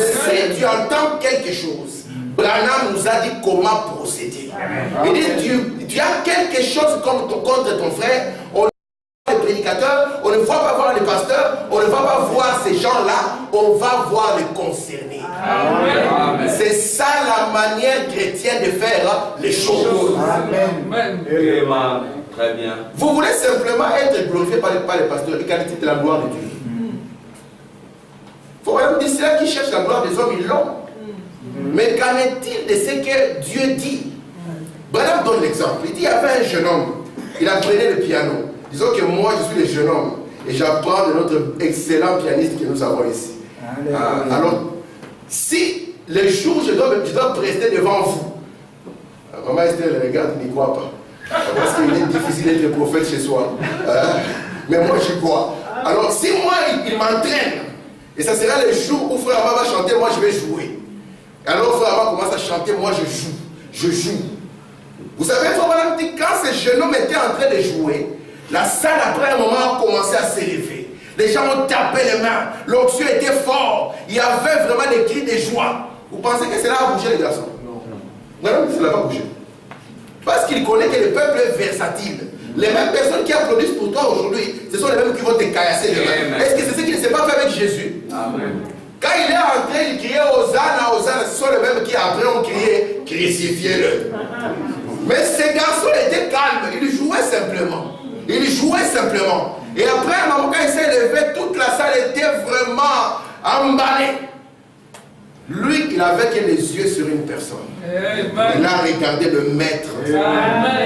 Si tu entends quelque chose, Branham nous a dit comment procéder. Il dit, tu as quelque chose contre ton frère, on ne voit pas les prédicateurs, on ne va pas voir les pasteurs, on ne va pas voir ces gens-là, on va voir les concernés. C'est ça la manière chrétienne de faire les choses. Amen. Très bien. Vous voulez simplement être glorifié par les pasteurs, l'égalité de la gloire de Dieu. Il faut même dire, c'est là qui cherchent la gloire des hommes, ils l'ont. Mais qu'en est-il de ce que Dieu dit? Branham donne l'exemple. Il dit, il y avait un jeune homme, il apprenait le piano. Disons que moi, je suis le jeune homme et j'apprends de notre excellent pianiste que nous avons ici. Alors, si le jour je dois prester devant vous, maman Esther le regarde, n'y croit pas. Parce qu'il est difficile d'être prophète chez soi. Mais moi j'y crois. Alors si moi il m'entraîne, et ça sera le jour où frère Abba va chanter, moi je vais jouer. Alors frère Abba commence à chanter, moi je joue. Je joue. Vous savez, frère Abba dit, quand ce jeune homme était en train de jouer, la salle après un moment a commencé à s'élever. Les gens ont tapé les mains, l'onction était fort, il y avait vraiment des cris de joie. Vous pensez que cela a bougé les garçons? Non, cela n'a pas bougé. Parce qu'il connaît que le peuple est versatile. Les mêmes personnes qui applaudissent pour toi aujourd'hui, ce sont les mêmes qui vont te caillasser les mains. Est-ce que c'est ce qui ne s'est pas fait avec Jésus? Amen. Quand il est entré, il criait Hosanna, Hosanna, ce sont les mêmes qui après ont crié crucifiez-le. Mais ces garçons étaient calmes, ils jouaient simplement. Ils jouaient simplement. Et après un moment, quand il s'est levé, toute la salle était vraiment emballée. Lui, il avait que les yeux sur une personne. Il a regardé le maître.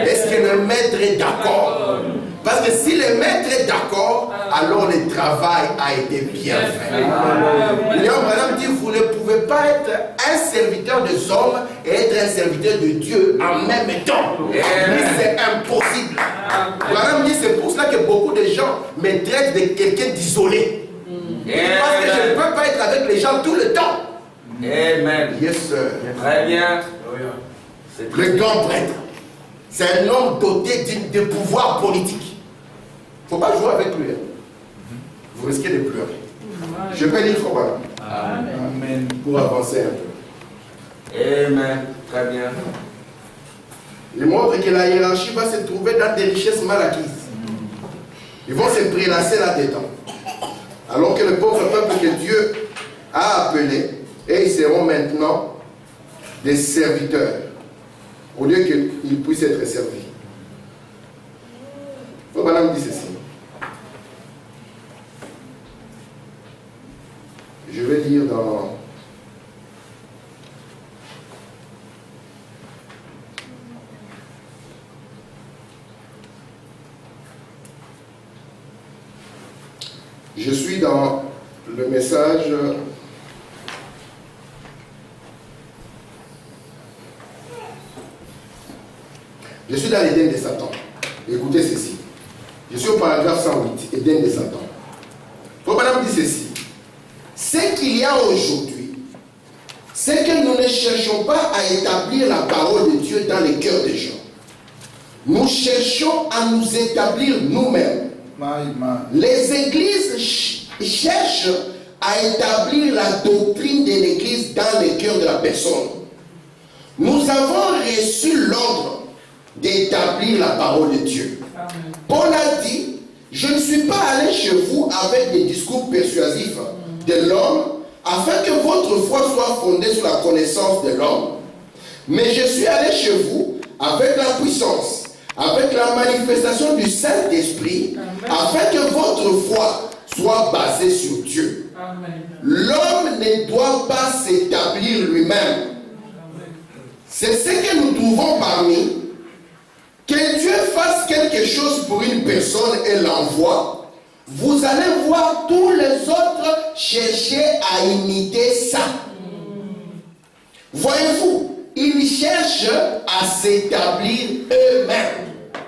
Est-ce que le maître est d'accord? Parce que si le maître est d'accord, alors le travail a été bien fait. Léon Branham dit, vous ne pouvez pas être un serviteur des hommes et être un serviteur de Dieu en même temps. C'est impossible. Branham dit, c'est pour cela que beaucoup de gens me traitent de quelqu'un d'isolé. Parce que je ne peux pas être avec les gens tout le temps. Amen. Yes, sir. Très bien. Le grand prêtre, c'est un homme doté de pouvoir politique. Il ne faut pas jouer avec lui. Vous risquez de pleurer. Je vais lire Frère Branham. Amen. Pour avancer un peu. Amen. Très bien. Il montre que la hiérarchie va se trouver dans des richesses mal acquises. Ils vont se prélasser là-dedans. Alors que le pauvre peuple que Dieu a appelé, et ils seront maintenant des serviteurs, au lieu qu'ils puissent être servis. Frère Branham dit ceci. Je vais lire dans je suis dans le message je suis dans l'Éden de Satan. Écoutez ceci. Je suis au paragraphe 108, Éden de Satan. Frère Branham dit ceci. Ce qu'il y a aujourd'hui, c'est que nous ne cherchons pas à établir la parole de Dieu dans les cœurs des gens. Nous cherchons à nous établir nous-mêmes. Les églises cherchent à établir la doctrine de l'église dans les cœurs de la personne. Nous avons reçu l'ordre d'établir la parole de Dieu. Amen. Paul a dit, je ne suis pas allé chez vous avec des discours persuasifs de l'homme, afin que votre foi soit fondée sur la connaissance de l'homme. Mais je suis allé chez vous avec la puissance, avec la manifestation du Saint-Esprit, afin que votre foi soit basée sur Dieu. L'homme ne doit pas s'établir lui-même. C'est ce que nous trouvons parmi. Que Dieu fasse quelque chose pour une personne et l'envoie. Vous allez voir tous les autres chercher à imiter ça. Voyez-vous, ils cherchent à s'établir eux-mêmes.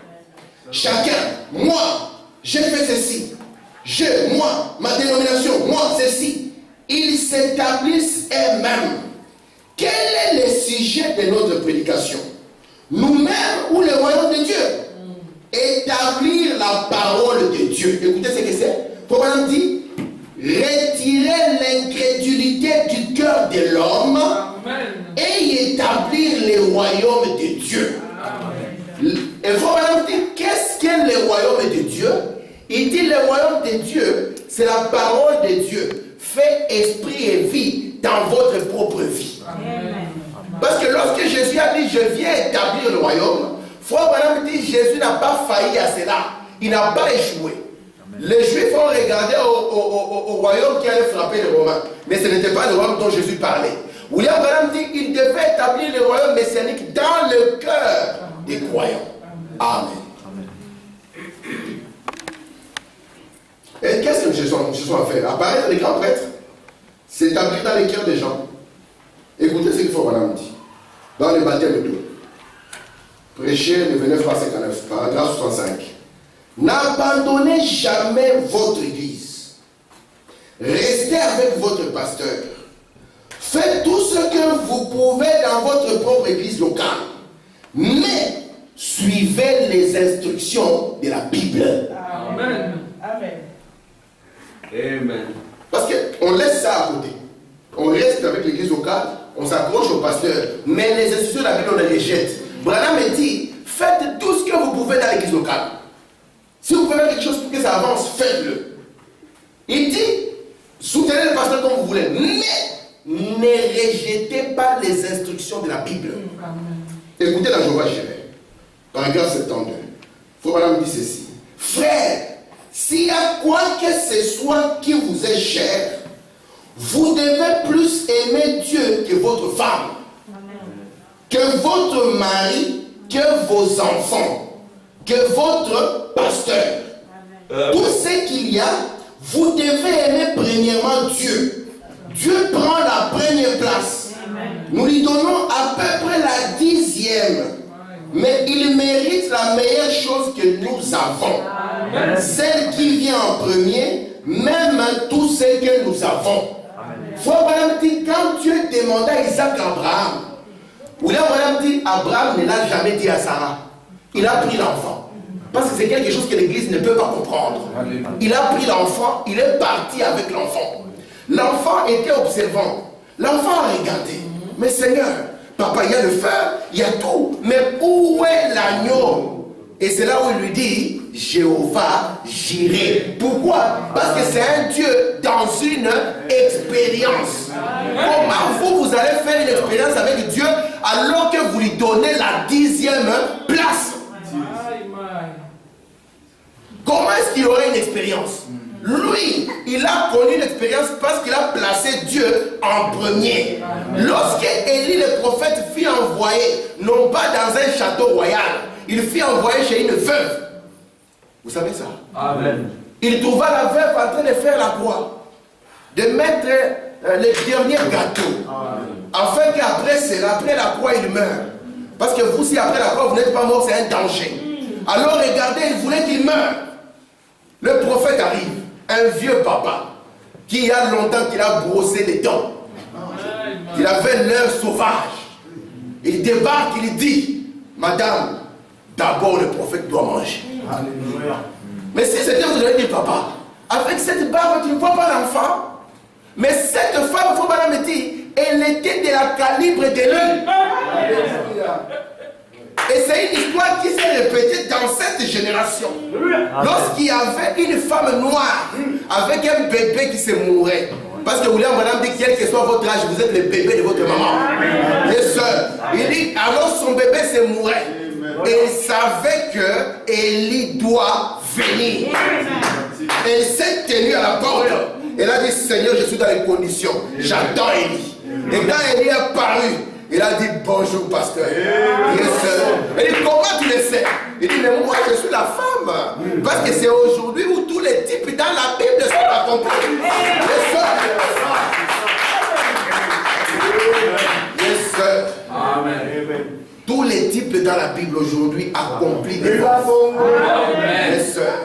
Chacun, moi, j'ai fait ceci. Moi, ma dénomination, moi, ceci. Ils s'établissent eux-mêmes. Quel est le sujet de notre prédication? Nous-mêmes ou le royaume de Dieu? Établir la parole de Dieu. Écoutez ce que c'est. Paul dit, retirer l'incrédulité du cœur de l'homme et établir le royaume de Dieu. Amen. Et Paul dit, qu'est-ce qu'est le royaume de Dieu? Il dit, le royaume de Dieu, c'est la parole de Dieu, fait esprit et vie dans votre propre vie. Amen. Parce que lorsque Jésus a dit, je viens établir le royaume, Frère Branham dit, Jésus n'a pas failli à cela. Il n'a pas échoué. Amen. Les Juifs ont regardé au royaume qui allait frapper les Romains. Mais ce n'était pas le royaume dont Jésus parlait. William Branham dit qu'il devait établir le royaume messianique dans le cœur des croyants. Amen. Amen. Et qu'est-ce que nous cherchons à faire? Apparaître les grands prêtres, s'établir dans les cœurs des gens. Écoutez ce qu'il faut, madame dit. Dans le baptême de l'eau. Prêcher le 29-59, paragraphe 65. N'abandonnez jamais votre église. Restez avec votre pasteur. Faites tout ce que vous pouvez dans votre propre église locale. Mais suivez les instructions de la Bible. Amen. Amen. Amen. Parce qu'on laisse ça à côté. On reste avec l'église locale, on s'accroche au pasteur. Mais les instructions de la Bible, on les jette. Branham me dit, faites tout ce que vous pouvez dans l'église locale. Si vous pouvez faire quelque chose pour que ça avance, faites-le. Il dit, soutenez le pasteur comme vous voulez, mais ne rejetez pas les instructions de la Bible. Écoutez la Jéhovah Jireh, paragraphe 72. Frère Branham dit ceci. Frère, s'il y a quoi que ce soit qui vous est cher, vous devez plus aimer Dieu que votre femme, que votre mari, que vos enfants, que votre pasteur. Tout ce qu'il y a, vous devez aimer premièrement Dieu. Dieu prend la première place. Nous lui donnons à peu près la 10e. Mais il mérite la meilleure chose que nous avons. Celle qui vient en premier, même tout ce que nous avons. Frère Branham dit, quand Dieu demanda Isaac à Abraham, William Branham dit, Abraham ne l'a jamais dit à Sarah. Il a pris l'enfant. Parce que c'est quelque chose que l'Église ne peut pas comprendre. Il a pris l'enfant, il est parti avec l'enfant. L'enfant était observant. L'enfant a regardé. Mais Seigneur, papa, il y a le feu, il y a tout. Mais où est l'agneau? Et c'est là où il lui dit, Jéhovah Jireh. Pourquoi? Parce que c'est un Dieu dans une expérience. Comment vous allez faire une expérience avec Dieu alors que vous lui donnez la 10e place? Comment est-ce qu'il aurait une expérience? Lui, il a connu l'expérience parce qu'il a placé Dieu en premier. Lorsque Élie le prophète fut envoyé, non pas dans un château royal, il fut envoyé chez une veuve. Vous savez ça? Amen. Il trouva la veuve en train de faire la croix, de mettre les derniers gâteaux, afin qu'après cela, après la croix, il meurt. Parce que vous, si après la croix, vous n'êtes pas mort, c'est un danger. Alors regardez, il voulait qu'il meure. Le prophète arrive, un vieux papa, qui a longtemps qu'il a brossé les dents. Il avait l'air sauvage. Il débarque, il dit, Madame, d'abord le prophète doit manger. Alléluia. Mais si c'était vous allez dire, papa, avec cette barbe, tu ne vois pas l'enfant. Mais cette femme, il faut pas la mettre, elle était de la calibre de lui. Et c'est une histoire qui s'est répétée dans cette génération. Lorsqu'il y avait une femme noire avec un bébé qui se mourait. Parce que William Branham dit, quel que soit votre âge, vous êtes le bébé de votre maman. Les soeurs. Il dit, alors son bébé se mourait. Et il savait que Élie doit venir. Et il s'est tenu à la porte. Elle a dit, Seigneur, je suis dans les conditions. J'attends Élie. Et quand Élie est apparu, il a dit, bonjour pasteur. Il dit, comment tu le sais? Il dit, mais moi je suis la femme. Parce que c'est aujourd'hui où tous les types dans la Bible sont accomplis. Les sœurs. Amen. Tous les types dans la Bible aujourd'hui accomplis des femmes. Les sœurs.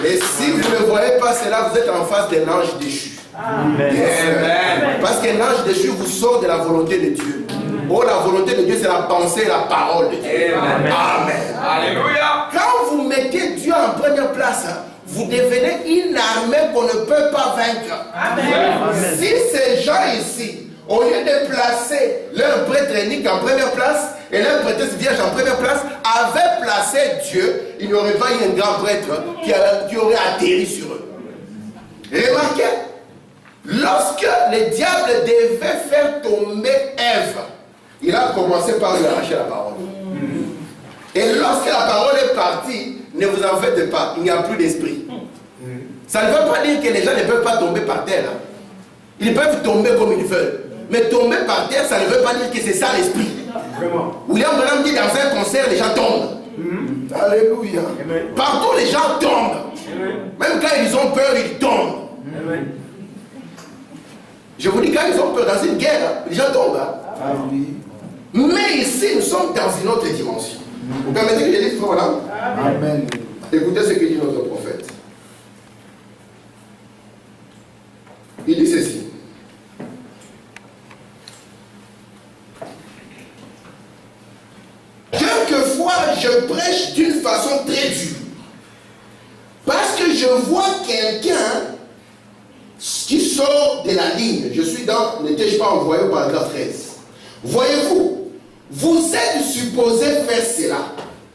Et si vous ne voyez pas cela, vous êtes en face de l'ange déchu. Amen. Parce que l'ange déchu vous sort de la volonté de Dieu. Oh, la volonté de Dieu, c'est la pensée et la parole de Dieu. Amen. Amen. Alléluia. Quand vous mettez Dieu en première place, vous devenez une armée qu'on ne peut pas vaincre. Amen. Si ces gens ici, au lieu de placer leur prêtre unique en première place et leur prêtresse vierge en première place, avaient placé Dieu, il n'y aurait pas eu un grand prêtre qui aurait atterri sur eux. Remarquez, lorsque le diable devait faire tomber Ève, il a commencé par lui arracher la parole. Et lorsque la parole est partie, ne vous en faites pas, il n'y a plus d'esprit. Ça ne veut pas dire que les gens ne peuvent pas tomber par terre. Ils peuvent tomber comme ils veulent. Mais tomber par terre, ça ne veut pas dire que c'est ça l'esprit. William Branham dit dans un concert, les gens tombent. Alléluia. Partout, les gens tombent. Même quand ils ont peur, ils tombent. Je vous dis, quand ils ont peur dans une guerre, les gens tombent. Mais ici, nous sommes dans une autre dimension. Vous permettez que je dise, voilà? Amen. Écoutez ce que dit notre prophète. Il dit ceci. Quelquefois, je prêche d'une façon très dure. Parce que je vois quelqu'un qui sort de la ligne. Je suis dans, n'étais-je pas envoyé au paragraphe 13. Voyez-vous, vous êtes supposé faire cela.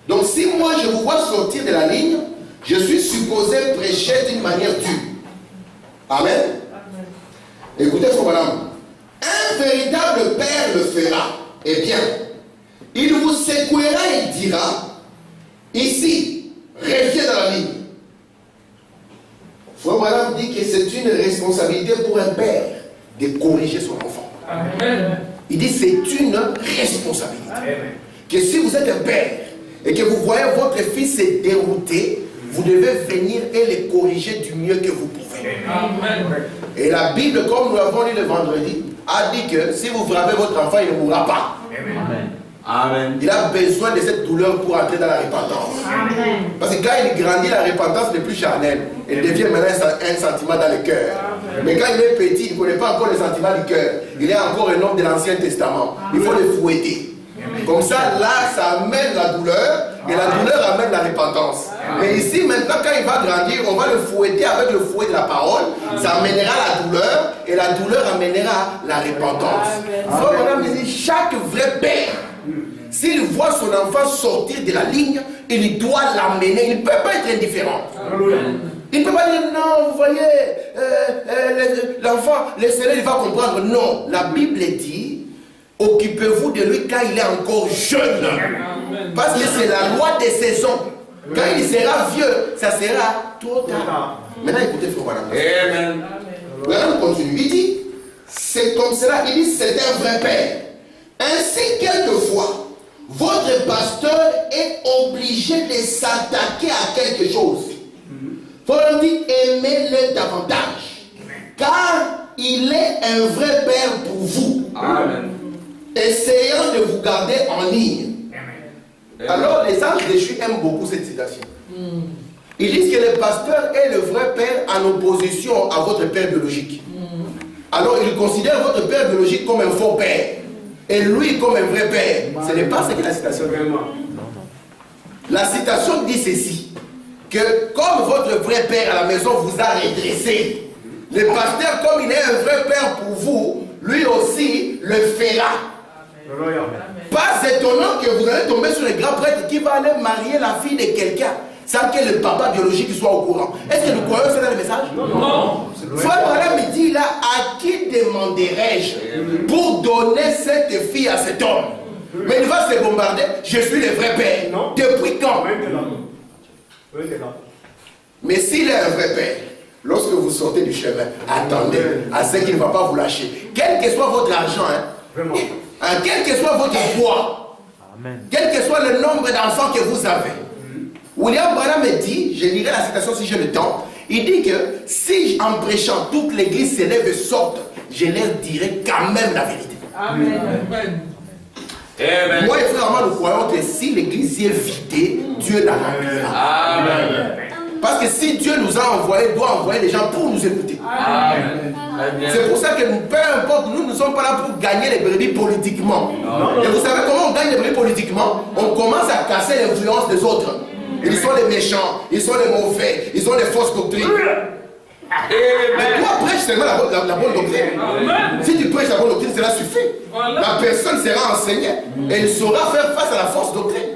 Donc si moi je vous vois sortir de la ligne, je suis supposé prêcher d'une manière dure. Amen. Écoutez, frère madame, un véritable père le fera. Eh bien, il vous secouera et dira, ici, reviens dans la ligne. Frère madame dit que c'est une responsabilité pour un père de corriger son enfant. Amen. Il dit c'est une responsabilité. Amen. Que si vous êtes un père et que vous voyez votre fils se dérouter, vous devez venir et le corriger du mieux que vous pouvez. Amen. Et la Bible, comme nous l'avons lu le vendredi, a dit que si vous frappez votre enfant, il ne mourra pas. Amen. Amen. Il a besoin de cette douleur pour entrer dans la repentance. Amen. Parce que quand il grandit, la repentance n'est plus charnelle. Elle devient maintenant un sentiment dans le cœur. Mais quand il est petit, il ne connaît pas encore les sentiments du cœur. Il est encore un homme de l'Ancien Testament. Il faut le fouetter. Comme ça, là, ça amène la douleur. Et la douleur amène la repentance. Mais ici, maintenant, quand il va grandir, on va le fouetter avec le fouet de la parole. Ça amènera la douleur. Et la douleur amènera la repentance. Frère, madame, il dit, chaque vrai père, s'il voit son enfant sortir de la ligne, il doit l'amener. Il ne peut pas être indifférent. Il ne peut pas dire, non, vous voyez, l'enfant, laissez-le, il va comprendre. Non, la Bible dit, occupez-vous de lui quand il est encore jeune. Parce que c'est la loi des saisons. Quand il sera vieux, ça sera trop tard. Maintenant, écoutez, frère madame. Amen. Maintenant, on continue. Il dit, c'est comme cela, il dit, c'est un vrai père. Ainsi, quelquefois, votre pasteur est obligé de s'attaquer à quelque chose. Faut dire, aimez-le davantage. Car il est un vrai père pour vous. Amen. Essayant de vous garder en ligne. Alors, les anges déchus aiment beaucoup cette citation. Ils disent que le pasteur est le vrai père en opposition à votre père biologique. Alors, ils considèrent votre père biologique comme un faux père. Et lui comme un vrai père. Ce n'est pas ce que la citation dit. La citation dit ceci, que comme votre vrai père à la maison vous a redressé, le pasteur, comme il est un vrai père pour vous, lui aussi le fera. Pas étonnant que vous allez tomber sur le grand prêtre qui va aller marier la fille de quelqu'un sans que le papa biologique soit au courant. Est-ce que nous croyons ça dans le message? Non. Frère Branham me dit là, à qui demanderai-je pour donner cette fille à cet homme? Mais il va se bombarder, je suis le vrai père. Non. Depuis quand? Mais s'il est un vrai père, lorsque vous sortez du chemin, attendez à ce qu'il ne va pas vous lâcher. Quel que soit votre argent, quel que soit votre poids, quel que soit le nombre d'enfants que vous avez. William Branham me dit, je lirai la citation si j'ai le temps, il dit que si en prêchant toute l'église s'élève et sorte, je leur dirai quand même la vérité. Amen. Amen. Moi et frère, nous croyons que si l'église est vidée, Dieu la remplira. Amen. Parce que si Dieu nous a envoyés, il doit envoyer des gens pour nous écouter. Amen. C'est pour ça que nous, peu importe, nous ne sommes pas là pour gagner les brebis politiquement. Et vous savez comment on gagne les brebis politiquement? On commence à casser l'influence des autres. Ils sont les méchants, ils sont les mauvais, ils ont les fausses doctrines. Mais toi prêches seulement la bonne doctrine. Si tu prêches la bonne doctrine, cela suffit. La personne sera enseignée et elle saura faire face à la fausse doctrine.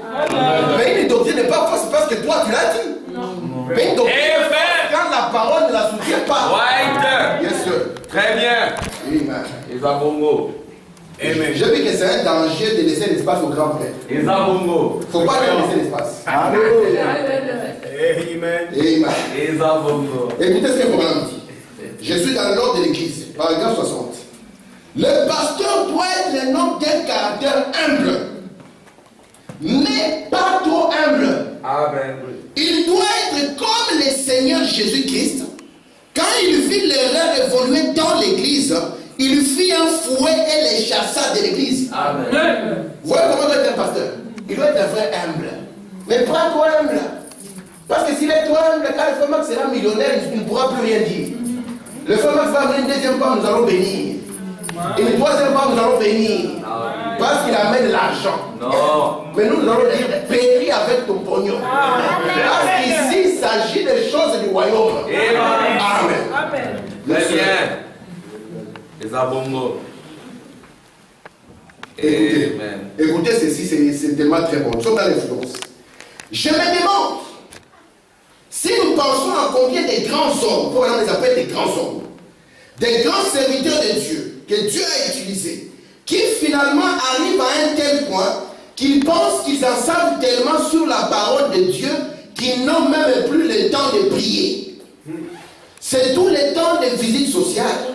Mais une doctrine n'est pas fausse parce que toi tu l'as dit. Mais une doctrine, quand la parole ne la soutient pas. Right. Yes, sir. Très bien. Amen. Isabongo. Amen. Je dis que c'est un danger de laisser l'espace au grand prêtre. Isabongo. Il ne faut pas leur laisser l'espace. Alléluia. Amen. Isabongo. Écoutez ce que le Coran dit. Je suis dans l'ordre de l'église, paragraphe 60. Le pasteur doit être un homme d'un caractère humble, mais pas trop humble. Amen. Il doit être comme le Seigneur Jésus-Christ. Quand il vit l'erreur évoluer dans l'église, fouet et les chassa de l'église. Amen. Vous voyez comment doit être un pasteur? Il doit être un vrai humble. Mais prends-toi humble. Parce que s'il est trop humble, quand le frère Max sera millionnaire, il ne pourra plus rien dire. Le frère Max va venir une deuxième fois, nous allons bénir. Et une troisième fois, nous allons bénir. Parce qu'il amène l'argent. Non. Mais nous allons dire, péris avec ton pognon. Parce qu'ici, il s'agit des choses du royaume. Amen. Amen. Très bien. Ezabongo. Écoutez, Amen. écoutez ceci, c'est tellement très bon. Nous sommes dans l'influence. Je me demande, si nous pensons à combien de grands hommes, pour on les appelle des grands hommes, des grands serviteurs de Dieu, que Dieu a utilisés, qui finalement arrivent à un tel point qu'ils pensent qu'ils en savent tellement sur la parole de Dieu qu'ils n'ont même plus le temps de prier. C'est tout le temps de visites sociales,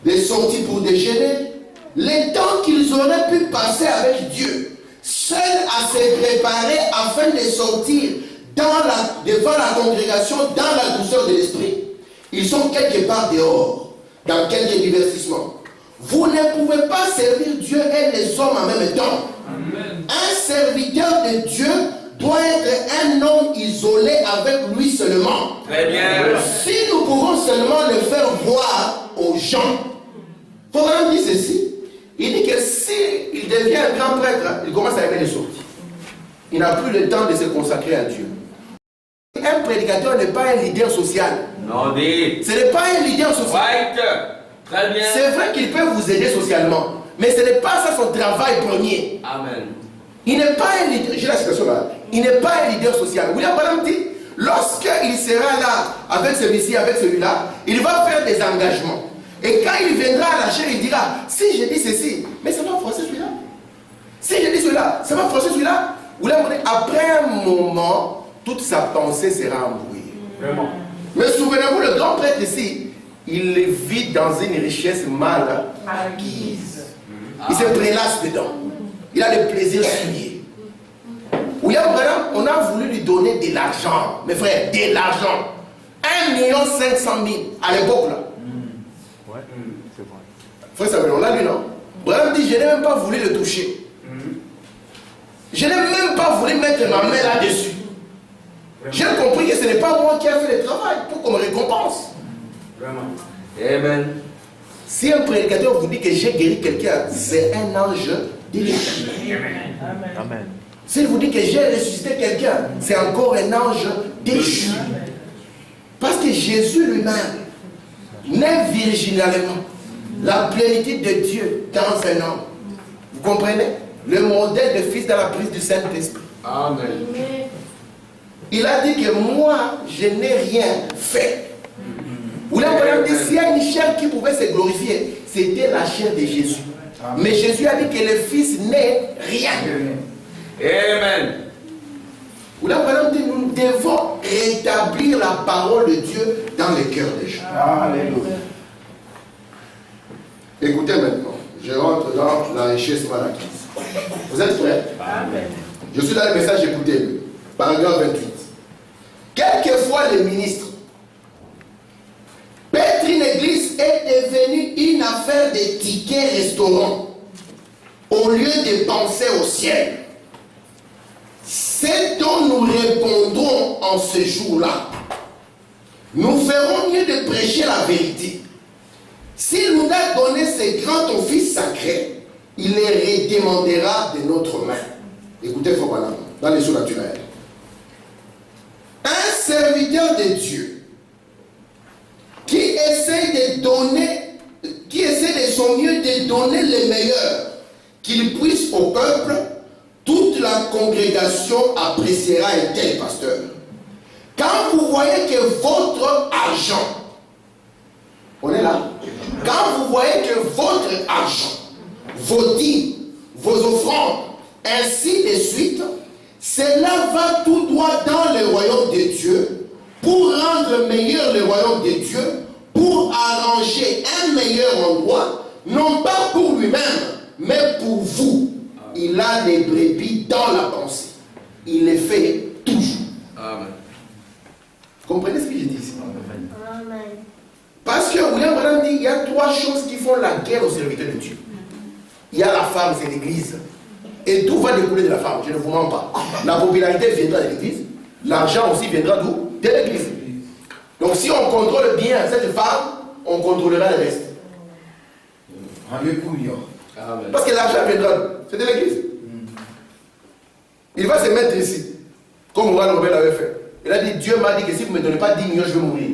des sorties pour déjeuner, le temps qu'ils auraient pu passer avec Dieu, seuls à se préparer afin de sortir devant la congrégation dans la douceur de l'esprit. Ils sont quelque part dehors, dans quelques divertissements. Vous ne pouvez pas servir Dieu et les hommes en même temps. Amen. Un serviteur de Dieu doit être un homme isolé avec lui seulement. Très bien. Si nous pouvons seulement le faire voir aux gens, Paul dit ceci. Il dit que s'il devient un grand prêtre, il commence à aimer les sorties. Il n'a plus le temps de se consacrer à Dieu. Un prédicateur n'est pas un leader social. Non, dit. Ce n'est pas un leader social. Right. Très bien. C'est vrai qu'il peut vous aider socialement, mais ce n'est pas ça son travail premier. Amen. Il n'est pas un leader, j'ai la situation là, il n'est pas un leader social. William Branham dit, lorsqu'il sera là avec celui-ci, avec celui-là, il va faire des engagements. Et quand il viendra à la chair, il dira, si je dis ceci, mais ça va forcer celui-là. Si je dis cela, ça va forcer celui-là. William Branham, après un moment, toute sa pensée sera embrouillée. Vraiment. Mais souvenez-vous, le grand prêtre ici, il vit dans une richesse mal acquise. Il se prélasse dedans. Il a le plaisir souillé. William Branham, on a voulu lui donner de l'argent. Mes frères, de l'argent. 1 500 000 à l'époque là. Ouais, c'est vrai. Frère Samuel, on l'a lu, non? Branham dit, je n'ai même pas voulu le toucher. Je n'ai même pas voulu mettre ma main là-dessus. J'ai compris que ce n'est pas moi qui ai fait le travail pour qu'on me récompense. Vraiment. Amen. Si un prédicateur vous dit que j'ai guéri quelqu'un, c'est un ange déchu. Amen. S'il vous dit que j'ai ressuscité quelqu'un, c'est encore un ange déchu. Parce que Jésus lui-même naît virginalement. La plénitude de Dieu dans un homme. Vous comprenez? Le modèle de fils dans la prise du Saint-Esprit. Amen. Il a dit que moi, je n'ai rien fait. Ou là, on dit, s'il y a une chair qui pouvait se glorifier, c'était la chair de Jésus. Amen. Mais Jésus a dit que le Fils n'est rien. Amen. Ou là, on dit, nous devons rétablir la parole de Dieu dans les cœurs des gens. Alléluia. Écoutez maintenant, je rentre dans la richesse mal acquise. Vous êtes prêts? Amen. Je suis dans le message, écoutez-le. Paragraphe 28. Quelquefois, les ministres, paître une église est devenue une affaire de tickets restaurants au lieu de penser au ciel. C'est dont nous répondrons en ce jour-là. Nous ferons mieux de prêcher la vérité. S'il nous a donné ce grand office sacré, il les redemandera de notre main. Écoutez, voilà, dans les surnaturels. Un serviteur de Dieu qui essaie de donner, qui essaie de son mieux de donner le meilleur qu'il puisse au peuple, toute la congrégation appréciera un tel pasteur. Quand vous voyez que votre argent, on est là, quand vous voyez que votre argent, vos dîmes, vos offrandes, ainsi de suite, cela va tout droit dans le royaume de Dieu, pour rendre meilleur le royaume de Dieu, pour arranger un meilleur endroit, non pas pour lui-même, mais pour vous. Il a des brebis dans la pensée. Il les fait toujours. Amen. Vous comprenez ce que je dis ici? Amen. Parce que William Branham dit il y a 3 choses qui font la guerre aux serviteurs de Dieu. Il y a la femme, c'est l'église. Et tout va découler de la femme, je ne vous mens pas. La popularité viendra de l'église. L'argent aussi viendra d'où? De l'église. Donc si on contrôle bien cette femme, on contrôlera le reste. Alléluia. Parce que l'argent viendra d'où? C'est de l'église. Il va se mettre ici, comme Warren Robert l'avait fait. Il a dit, Dieu m'a dit que si vous ne me donnez pas 10 millions, je vais mourir.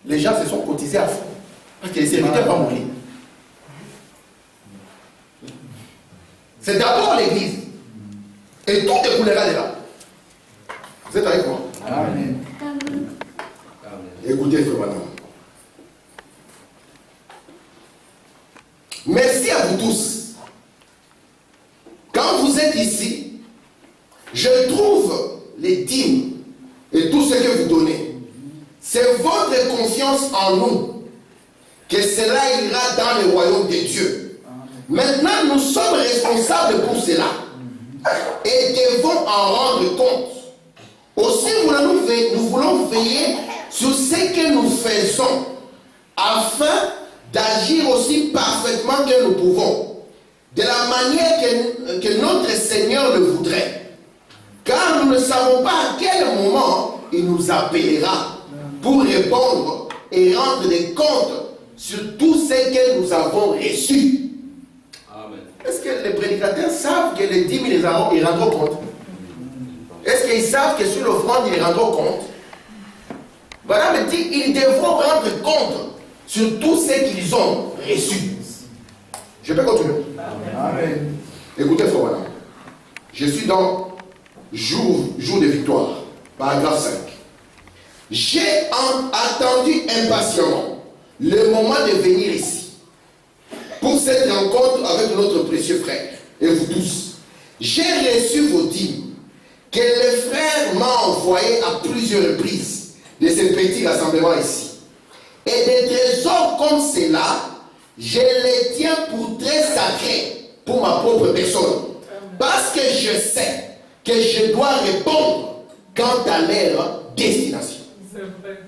Les gens se sont cotisés à fond. Parce que les serviteurs vont mourir. C'est d'abord l'église. Et tout découlera de là. Vous êtes avec moi? Amen. Écoutez, frère madame. Merci à vous tous. Quand vous êtes ici, je trouve les dîmes et tout ce que vous donnez. C'est votre confiance en nous que cela ira dans le royaume de Dieu. Maintenant, nous sommes responsables pour cela et devons en rendre compte. Aussi, nous voulons veiller sur ce que nous faisons afin d'agir aussi parfaitement que nous pouvons, de la manière que notre Seigneur le voudrait. Car nous ne savons pas à quel moment il nous appellera pour répondre et rendre des comptes sur tout ce que nous avons reçu. Amen. Est-ce que les prédicateurs savent que les 10 000 ils rendront compte? Est-ce qu'ils savent que sur l'offrande ils rendront compte? Voilà, me dit, ils devront rendre compte sur tout ce qu'ils ont reçu. Je peux continuer? Amen. Écoutez, frère madame. Je suis dans jour de victoire, paragraphe 5. J'ai attendu impatiemment le moment de venir ici pour cette rencontre avec notre précieux frère et vous tous. J'ai reçu vos dîmes que le frère m'a envoyé à plusieurs reprises de ce petit rassemblement ici. Et des trésors comme cela, je les tiens pour très sacrés pour ma propre personne. Parce que je sais que je dois répondre quant à leur destination. C'est vrai.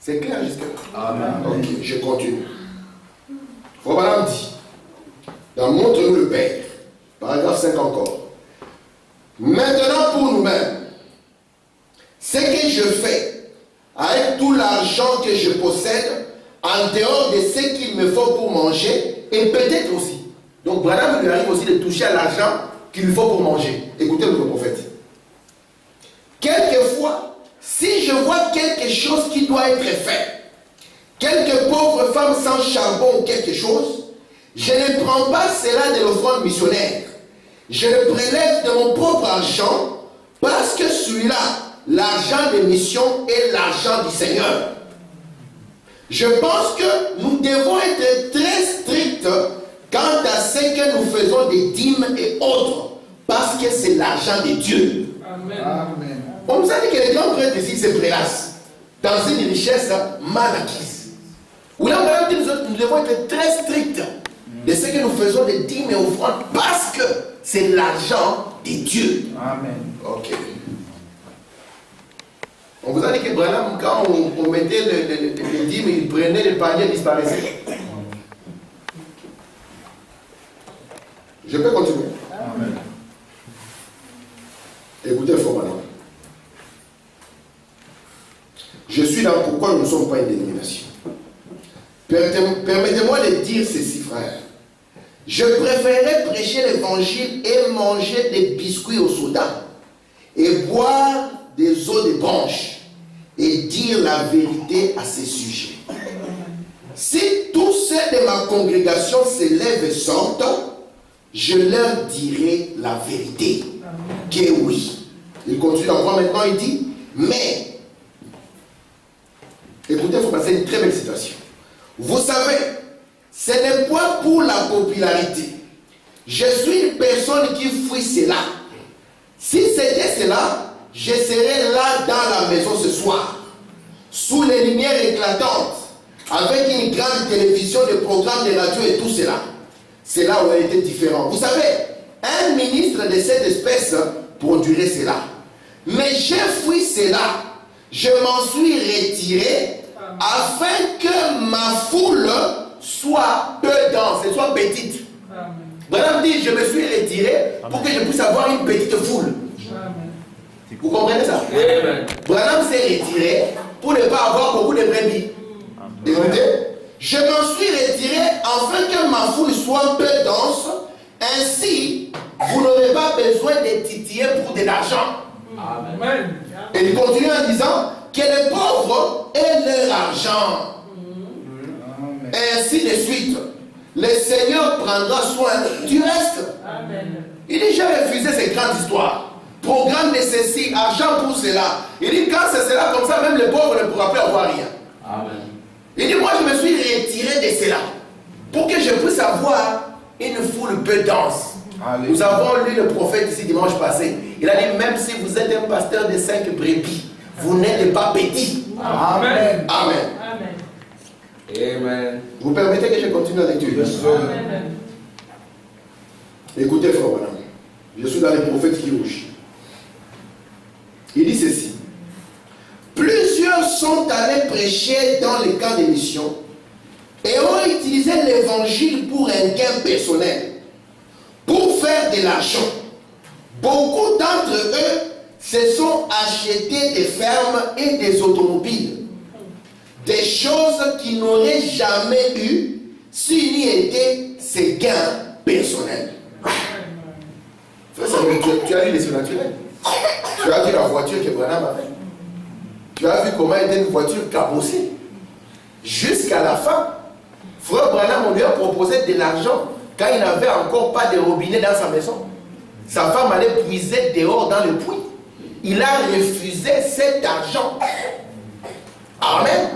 C'est clair jusque-là? Amen. Ok, je continue. Frère Madame dit, dans Montre-nous le Père, paragraphe 5 encore. Maintenant pour nous-mêmes, ce que je fais avec tout l'argent que je possède, en dehors de ce qu'il me faut pour manger, et peut-être aussi. Donc Branham lui arrive aussi de toucher à l'argent qu'il lui faut pour manger. Écoutez le prophète. Quelquefois, si je vois quelque chose qui doit être fait, quelques pauvres femmes sans charbon ou quelque chose, je ne prends pas cela de l'offrande missionnaire. Je le prélève de mon propre argent parce que celui-là, l'argent de mission est l'argent du Seigneur. Je pense que nous devons être très stricts quant à ce que nous faisons des dîmes et autres, parce que c'est l'argent de Dieu. Amen. Amen. On nous a dit que les grands prêtres ici se prélassent dans une richesse mal acquise. Ou là, nous devons être très stricts de ce que nous faisons des dîmes et offrandes, parce que c'est l'argent de Dieu. Amen. Ok. On vous a dit que Branham, quand on mettait les dîmes, il prenait les paniers, disparaissait. Je peux continuer? Amen. Écoutez, frère madame. Je suis là pourquoi nous ne sommes pas une dénomination. Permettez-moi de dire ceci, frère. Je préférais prêcher l'évangile et manger des biscuits au soda et boire des eaux de branches et dire la vérité à ces sujets. Si tous ceux de ma congrégation se lèvent et sortent, je leur dirai la vérité. Que oui. Il continue encore maintenant, il dit, mais, écoutez, il faut passer une très belle citation. Vous savez, ce n'est pas pour la popularité. Je suis une personne qui fuit cela. Si c'était cela, je serais là dans la maison ce soir, sous les lumières éclatantes, avec une grande télévision, des programmes de radio et tout cela. Cela aurait été différent. Vous savez, un ministre de cette espèce produirait cela. Mais j'ai fui cela. Je m'en suis retiré afin que ma foule soit peu dense et soit petite. Branham dit, je me suis retiré pour que je puisse avoir une petite foule. Vous comprenez ça? Amen. Branham s'est retiré pour ne pas avoir beaucoup de brebis. Écoutez, je m'en suis retiré afin que ma foule soit peu dense. Ainsi, vous n'aurez pas besoin de titiller pour de l'argent. Amen. Et il continue en disant que les pauvres aient leur argent. Ainsi de suite. Le Seigneur prendra soin du reste. Amen. Il dit, j'ai refusé ces grandes histoires. Programme de ceci, argent pour cela. Il dit, quand c'est cela comme ça, même le pauvre ne pourra plus avoir rien. Amen. Il dit, moi je me suis retiré de cela pour que je puisse avoir une foule peu dense. Alléluia. Nous avons lu le prophète ici dimanche passé. Il a dit, même si vous êtes un pasteur de 5 brebis, vous n'êtes pas petit. Amen. Amen. Amen. Amen. Vous permettez que je continue la lecture? Amen. Écoutez, frère Branham, je suis dans les prophètes qui rougent. Il dit ceci. Plusieurs sont allés prêcher dans les camps de mission et ont utilisé l'évangile pour un gain personnel, pour faire de l'argent. Beaucoup d'entre eux se sont achetés des fermes et des automobiles, des choses qu'ils n'auraient jamais eues s'il n'y était ces gains personnels. Frère, tu as lu les surnaturels. Tu as vu la voiture que Branham avait. Tu as vu comment était une voiture cabossée. Jusqu'à la fin, frère Branham, on lui a proposé de l'argent quand il n'avait encore pas de robinet dans sa maison. Sa femme allait puiser dehors dans le puits. Il a refusé cet argent. Amen.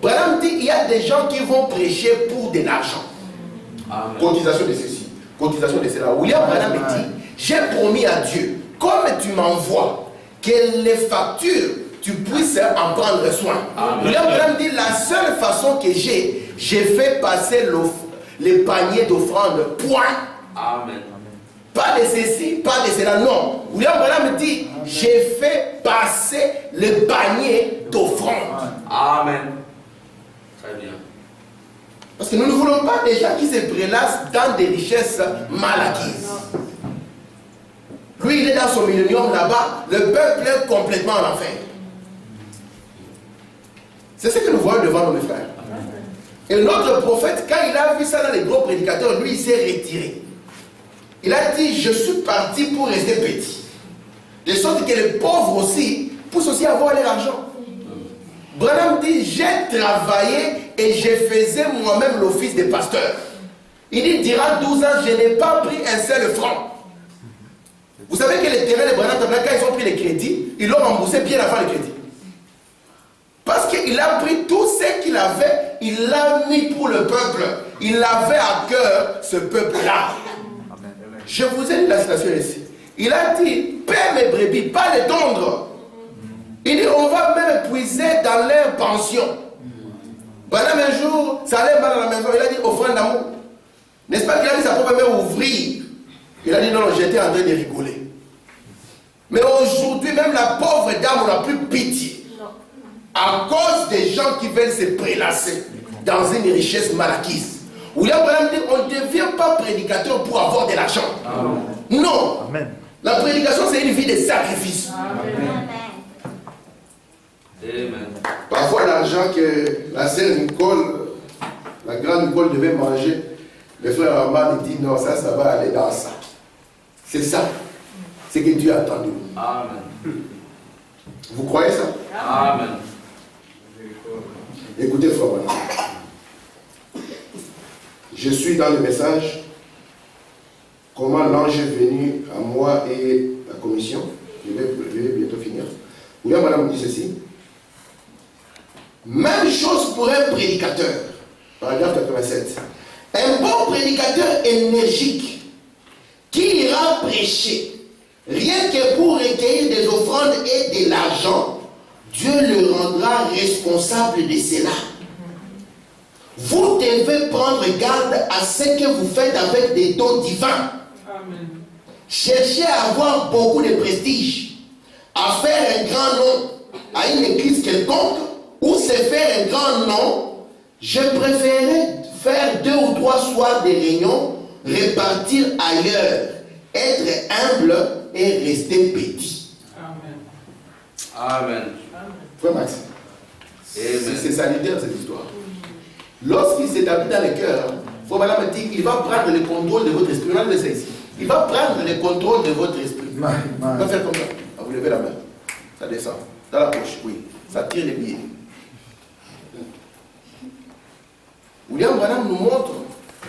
Branham dit, il y a des gens qui vont prêcher pour de l'argent. Cotisation de ceci, cotisation de cela. William Branham dit, j'ai promis à Dieu, comme tu m'envoies, que les factures, tu puisses en prendre soin. William Branham dit, la seule façon que j'ai fait passer les paniers d'offrande, point. Amen. Pas de ceci, pas de cela, non. William Branham dit, j'ai fait passer le panier d'offrande. Amen. Très bien. Parce que nous ne voulons pas des gens qui se prélassent dans des richesses mal acquises. Lui, il est dans son millénium là-bas, le peuple est complètement en enfer. C'est ce que nous voyons devant nos frères. Et notre prophète, quand il a vu ça dans les gros prédicateurs, lui, il s'est retiré. Il a dit, je suis parti pour rester petit. De sorte que les pauvres aussi puissent aussi avoir leur argent. Branham dit, j'ai travaillé et je faisais moi-même l'office de pasteur. Il dit, durant 12 ans, je n'ai pas pris un seul franc. Vous savez que les terrains de Branham, quand ils ont pris les crédits, ils l'ont remboursé bien avant le crédit. Parce qu'il a pris tout ce qu'il avait, il l'a mis pour le peuple. Il avait à cœur ce peuple-là. Je vous ai dit la citation ici. Il a dit, paie mes brebis, pas les tondres. Il dit, on va même puiser dans leur pension. Branham un jour, ça allait mal à la maison, il a dit, offrande d'amour. N'est-ce pas qu'il a dit sa propre main ouvrir? Il a dit, non, non, j'étais en train de rigoler. Mais aujourd'hui, même la pauvre dame, on n'a plus pitié. À cause des gens qui veulent se prélasser dans une richesse mal acquise. William Branham dit, on ne devient pas prédicateur pour avoir de l'argent. Non. Amen. La prédication, c'est une vie de sacrifice. Amen. Parfois, l'argent que la sœur Nicole, la grande Nicole devait manger, le frère Armand dit non, ça va aller dans ça. C'est ça. C'est que Dieu attend de nous. Amen. Vous croyez ça? Amen. Écoutez, frère Branham. Je suis dans le message. Comment l'ange est venu à moi et la commission. Je vais bientôt finir. William Branham dit ceci. Même chose pour un prédicateur. Paragraphe 87. Un bon prédicateur énergique qui ira prêcher rien que pour recueillir des offrandes et de l'argent, Dieu le rendra responsable de cela. Vous devez prendre garde à ce que vous faites avec des dons divins. Amen. Cherchez à avoir beaucoup de prestige, à faire un grand nom à une église quelconque ou se faire un grand nom, je préférais faire 2 ou 3 soirs de réunion, repartir ailleurs, être humble et rester petit. Amen. Amen. Frère Max, c'est sanitaire cette histoire. Lorsqu'il s'établit dans le cœur, Frère Madame dit qu'il va prendre le contrôle de votre esprit. On a laissé ici. Il va prendre le contrôle de votre esprit. Il va faire comme ça. Vous levez la main. Ça descend. Dans la poche, oui. Ça tire les billets. William Branham nous montre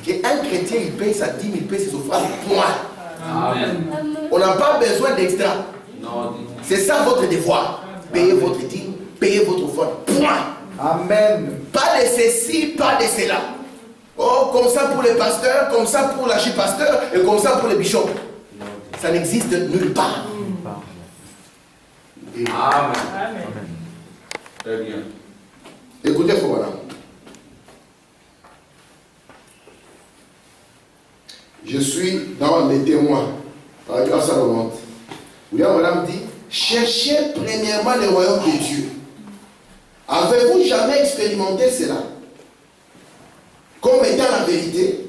qu'un chrétien, il paye sa dîme, il paye ses offrandes. Point. Amen. On n'a pas besoin d'extra. Non. C'est ça votre devoir. Payez votre dîme, payez votre offrande. Point. Amen. Pas de ceci, pas de cela. Oh, comme ça pour les pasteurs, comme ça pour l'archipasteur et comme ça pour les bishops. Ça n'existe nulle part. Amen. Amen. Très bien. Écoutez, frère Branham. Je suis dans les témoins. Par grâce à la vente. William Branham dit, cherchez premièrement le royaume de Dieu. Avez-vous jamais expérimenté cela? Comme étant la vérité,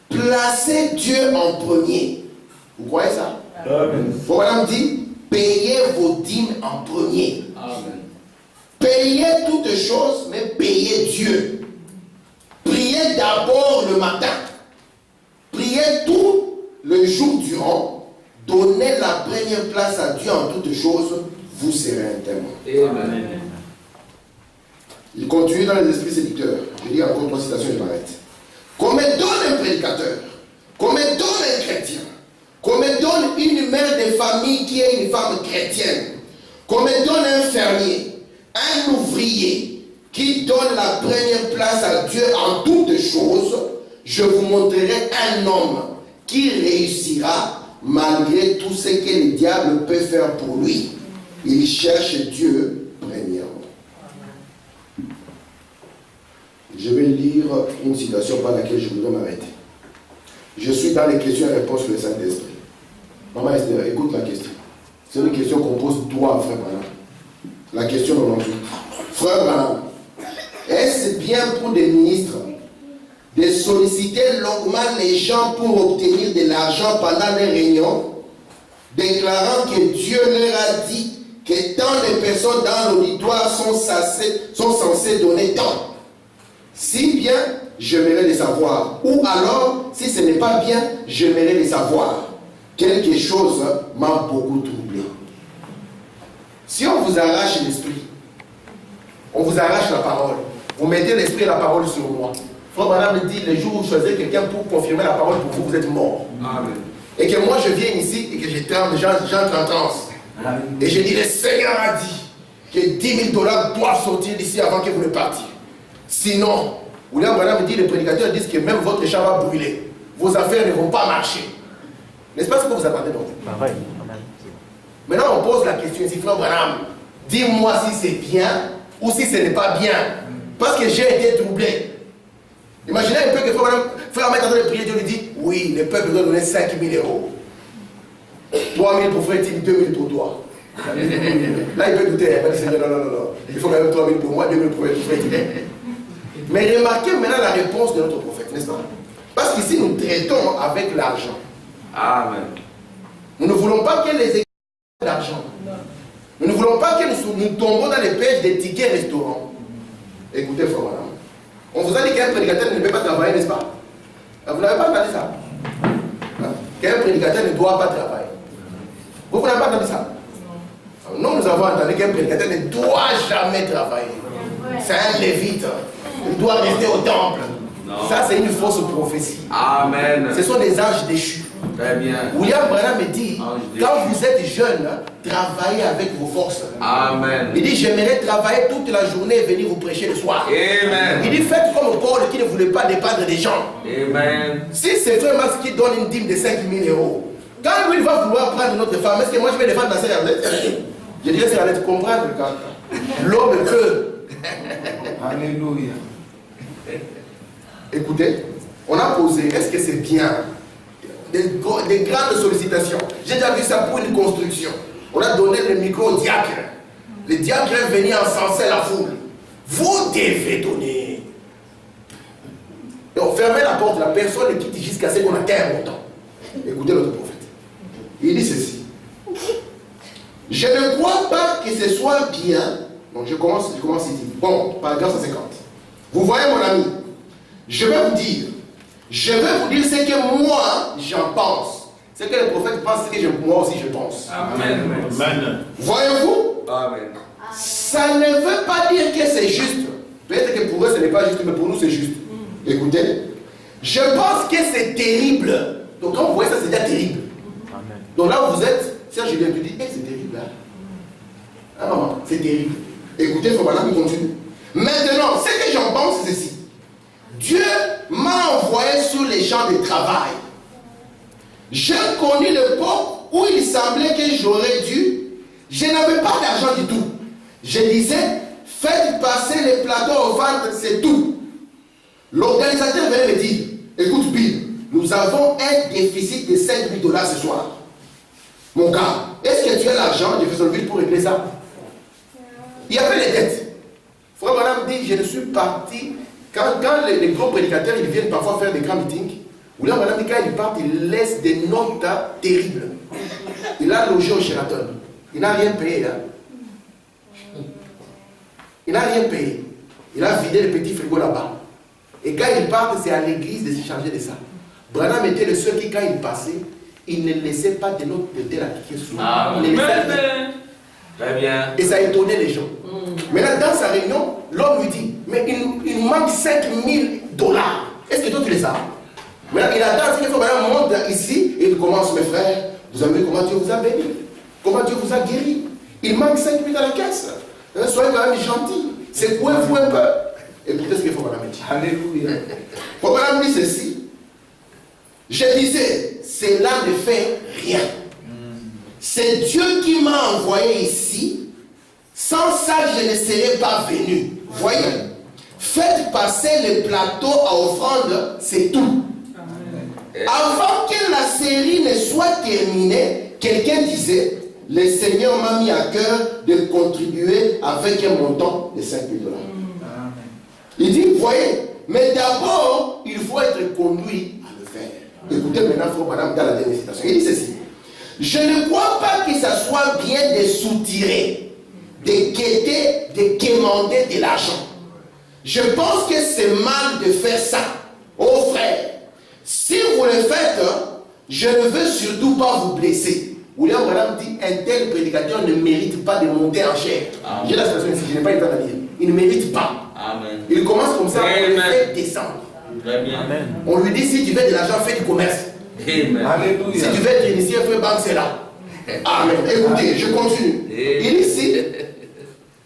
placez Dieu en premier. Vous croyez ça? Amen. Voilà, dit, payez vos dîmes en premier. Amen. Payez toutes choses, mais payez Dieu. Priez d'abord le matin. Priez tout le jour durant. Donnez la première place à Dieu en toutes choses. Vous serez un témoin. Amen. Il continue dans les esprits séducteurs. Je lis encore 3 citations, je m'arrête. Qu'on me donne un prédicateur, qu'on me donne un chrétien, qu'on me donne une mère de famille qui est une femme chrétienne, qu'on me donne un fermier, un ouvrier qui donne la première place à Dieu en toutes choses, je vous montrerai un homme qui réussira malgré tout ce que le diable peut faire pour lui. Il cherche Dieu premièrement. Je vais lire une citation par laquelle je voudrais m'arrêter. Je suis dans les questions et réponses sur le Saint-Esprit. Maman Esther, écoute la question. C'est une question qu'on pose toi, frère Branham. La question 98. Frère Branham, est-ce bien pour des ministres de solliciter longuement les gens pour obtenir de l'argent pendant les réunions, déclarant que Dieu leur a dit que tant de personnes dans l'auditoire sont censées donner tant? Si bien, j'aimerais les savoir. Ou alors, si ce n'est pas bien, j'aimerais les savoir. Quelque chose m'a beaucoup troublé. Si on vous arrache l'esprit, on vous arrache la parole, vous mettez l'esprit et la parole sur moi. Frère Branham me dit, le jour où vous choisissez quelqu'un pour confirmer la parole pour vous, vous êtes mort. Amen. Et que moi je viens ici et que j'entre en transe. Et je dis, le Seigneur a dit que 10 000 $ doivent sortir d'ici avant que vous ne partiez. Sinon, William Branham me dit, les prédicateurs disent que même votre champ va brûler. Vos affaires ne vont pas marcher. N'est-ce pas ce que vous attendez donc? Pareil. Amen. Maintenant, on pose la question ici, frère Branham, dis-moi si c'est bien ou si ce n'est pas bien. Parce que j'ai été troublé. Imaginez un peu que frère Branham est en train de prier, Dieu lui dit, oui, le peuple doit donner 5 000 €. 3 000 pour frère Tim, 2 000 pour toi. Là, il peut douter, il va dire, Seigneur, non, il faut quand même 3 000 pour moi, 2 000 pour frère Tim. Mais remarquez maintenant la réponse de notre prophète, n'est-ce pas? Parce qu'ici, nous traitons avec l'argent. Amen. Nous ne voulons pas que les églises aient l'argent. Nous ne voulons pas que nous tombons dans les pièges des tickets restaurants. Écoutez, frère Branham, on vous a dit qu'un prédicateur ne peut pas travailler, n'est-ce pas? Vous n'avez pas entendu ça? Qu'un prédicateur ne doit pas travailler. Vous n'avez pas entendu ça? Non, nous avons entendu qu'un prédicateur ne doit jamais travailler. C'est un lévite. Il doit rester au temple. Non. Ça, c'est une fausse prophétie. Amen. Ce sont des anges déchus. Très bien. William Branham me dit, Ange déchu. quand vous êtes jeune, travaillez avec vos forces. Amen. Il dit, j'aimerais travailler toute la journée et venir vous prêcher le soir. Amen. Il dit, faites comme Paul qui ne voulait pas dépendre des gens. Amen. Si c'est frère Max qui donne une dîme de 5 000 €, quand lui il va vouloir prendre notre femme, est-ce que moi je vais défendre la sœur Arlette? Je dirais c'est Arlette, comprendre quand l'homme peut. Alléluia. Écoutez, on a posé, est-ce que c'est bien? Des grandes sollicitations. J'ai déjà vu ça pour une construction. On a donné le micro au diacre. Le diacre est venu encenser la foule. vous devez donner. Donc fermez la porte, la personne ne quitte jusqu'à ce qu'on atteigne un montant. Écoutez notre prophète. Il dit ceci. Je ne crois pas que ce soit bien. Donc je commence ici. Bon, paragraphe 150. Vous voyez mon ami, je vais vous dire ce que moi j'en pense. Ce que le prophète pense, c'est que moi aussi je pense. Amen. Amen. Voyez-vous? Amen. Ça ne veut pas dire que c'est juste. Peut-être que pour eux ce n'est pas juste, mais pour nous c'est juste. Écoutez, je pense que c'est terrible. Donc quand vous voyez ça, c'est déjà terrible. Amen. Donc là où vous êtes, Serge Julien te dit, c'est terrible là. Ah non, c'est terrible. Écoutez, il faut maintenant qu'il continue. Maintenant, ce que j'en pense, c'est ceci. Dieu m'a envoyé sur les champs de travail. J'ai connu l'époque où il semblait que j'aurais dû. Je n'avais pas d'argent du tout. Je disais, faites passer les plateaux au ventre, c'est tout. L'organisateur venait me dire, écoute Bill, nous avons un déficit de 5 000 $ ce soir. Mon gars, est-ce que tu as l'argent de Jeffersonville pour régler ça? Il y avait les dettes. Frère Madame dit, je ne suis parti. Quand les gros prédicateurs ils viennent parfois faire des grands meetings, ou là Madame dit, quand ils partent, ils laissent des notes terribles. Il a logé au Sheraton. Il n'a rien payé. Hein. Il n'a rien payé. Il a vidé le petit frigo là-bas. Et quand ils partent, c'est à l'église de se charger de ça. Branham était le seul qui, quand il passait, il ne laissait pas de notes de tel appliquer sur. Très bien. Et ça étonnait les gens. Maintenant, dans sa réunion, l'homme lui dit, mais il manque 5 000 $. Est-ce que toi tu les as? Maintenant, il attend qu'il faut maintenant monte ici et il commence, mes frères, vous avez vu comment Dieu vous a béni, comment Dieu vous a guéri. Il manque 5 000 dans la caisse. Soyez quand même gentils. Secouez-vous un peu. Écoutez ce qu'il faut madame dit. Alléluia. Faut madame dit ceci. Je disais, cela ne fait rien. C'est Dieu qui m'a envoyé ici. Sans ça, je ne serais pas venu. Voyez, faites passer le plateau à offrande, c'est tout. Avant que la série ne soit terminée, quelqu'un disait, le Seigneur m'a mis à cœur de contribuer avec un montant de 5 000 $. Il dit, voyez, mais d'abord, il faut être conduit à le faire. Écoutez maintenant, frère madame, dans la dernière citation. Il dit ceci. Je ne crois pas que ça soit bien de soutirer, de quêter, de quémander de l'argent. Je pense que c'est mal de faire ça. Oh frère, si vous le faites, je ne veux surtout pas vous blesser. William Branham dit, un tel prédicateur ne mérite pas de monter en chair. J'ai la situation ici, je n'ai pas eu le temps de dire. Il ne mérite pas. Amen. Il commence comme ça, on le fait descendre. Très bien. Amen. On lui dit, si tu veux de l'argent, fais du commerce. Amen. Si tu veux être initié, fais banque, c'est là. Amen. Écoutez, je continue. Il dit ici,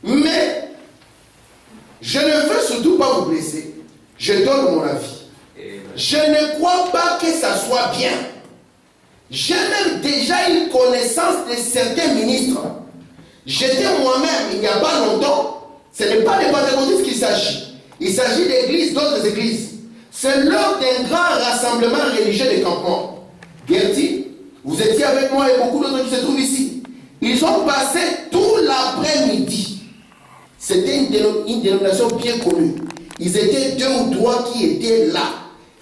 mais je ne veux surtout pas vous blesser. Je donne mon avis. Je ne crois pas que ça soit bien. J'ai même déjà une connaissance de certains ministres. J'étais moi-même, il n'y a pas longtemps, ce n'est pas des pentecôtistes qu'il s'agit. Il s'agit d'églises, d'autres églises. C'est lors d'un grand rassemblement religieux de campement. Gertie, vous étiez avec moi et beaucoup d'autres qui se trouvent ici. Ils ont passé tout l'après-midi. C'était une dénomination bien connue. Ils étaient 2 ou 3 qui étaient là.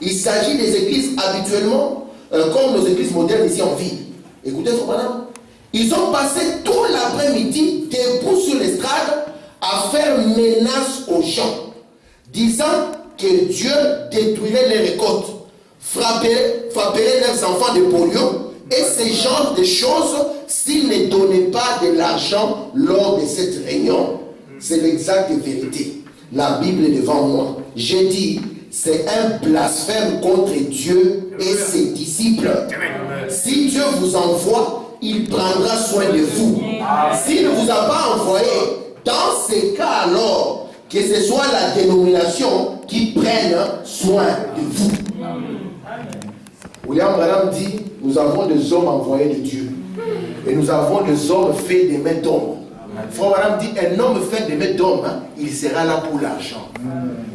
Il s'agit des églises habituellement, comme nos églises modernes ici en ville. Écoutez, madame. Ils ont passé tout l'après-midi debout sur l'estrade à faire menace aux gens, disant que Dieu détruirait les récoltes, frapperait leurs enfants de polio et ce genre de choses s'ils ne donnaient pas de l'argent lors de cette réunion. C'est l'exacte vérité. La Bible est devant moi. J'ai dit, c'est un blasphème contre Dieu et ses disciples. Si Dieu vous envoie, il prendra soin de vous. S'il ne vous a pas envoyé, dans ces cas alors, que ce soit la dénomination qui prenne soin de vous. William Branham dit, nous avons des hommes envoyés de Dieu. Et nous avons des hommes faits des mains d'hommes. Frère Branham dit, un homme fait des mains d'homme, il sera là pour l'argent.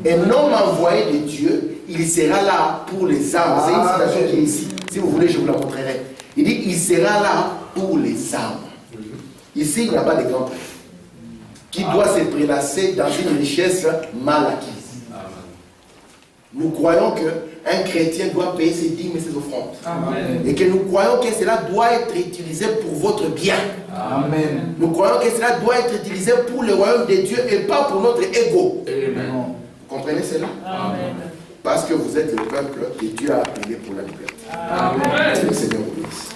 Un homme envoyé de Dieu, il sera là pour les armes. C'est une citation qui est ici. Si vous voulez, je vous la montrerai. Il dit, il sera là pour les armes. Ici, il n'y a pas de grand prêtre. qui doit se prélasser dans une richesse mal acquise. Nous croyons qu'un chrétien doit payer ses dîmes et ses offrandes. Amen. Et que nous croyons que cela doit être utilisé pour votre bien. Amen. Nous croyons que cela doit être utilisé pour le royaume de Dieu et pas pour notre ego. Amen. Vous comprenez cela? Amen. Parce que vous êtes le peuple que Dieu a appelé pour la liberté. Amen. Que le Seigneur vous bénisse.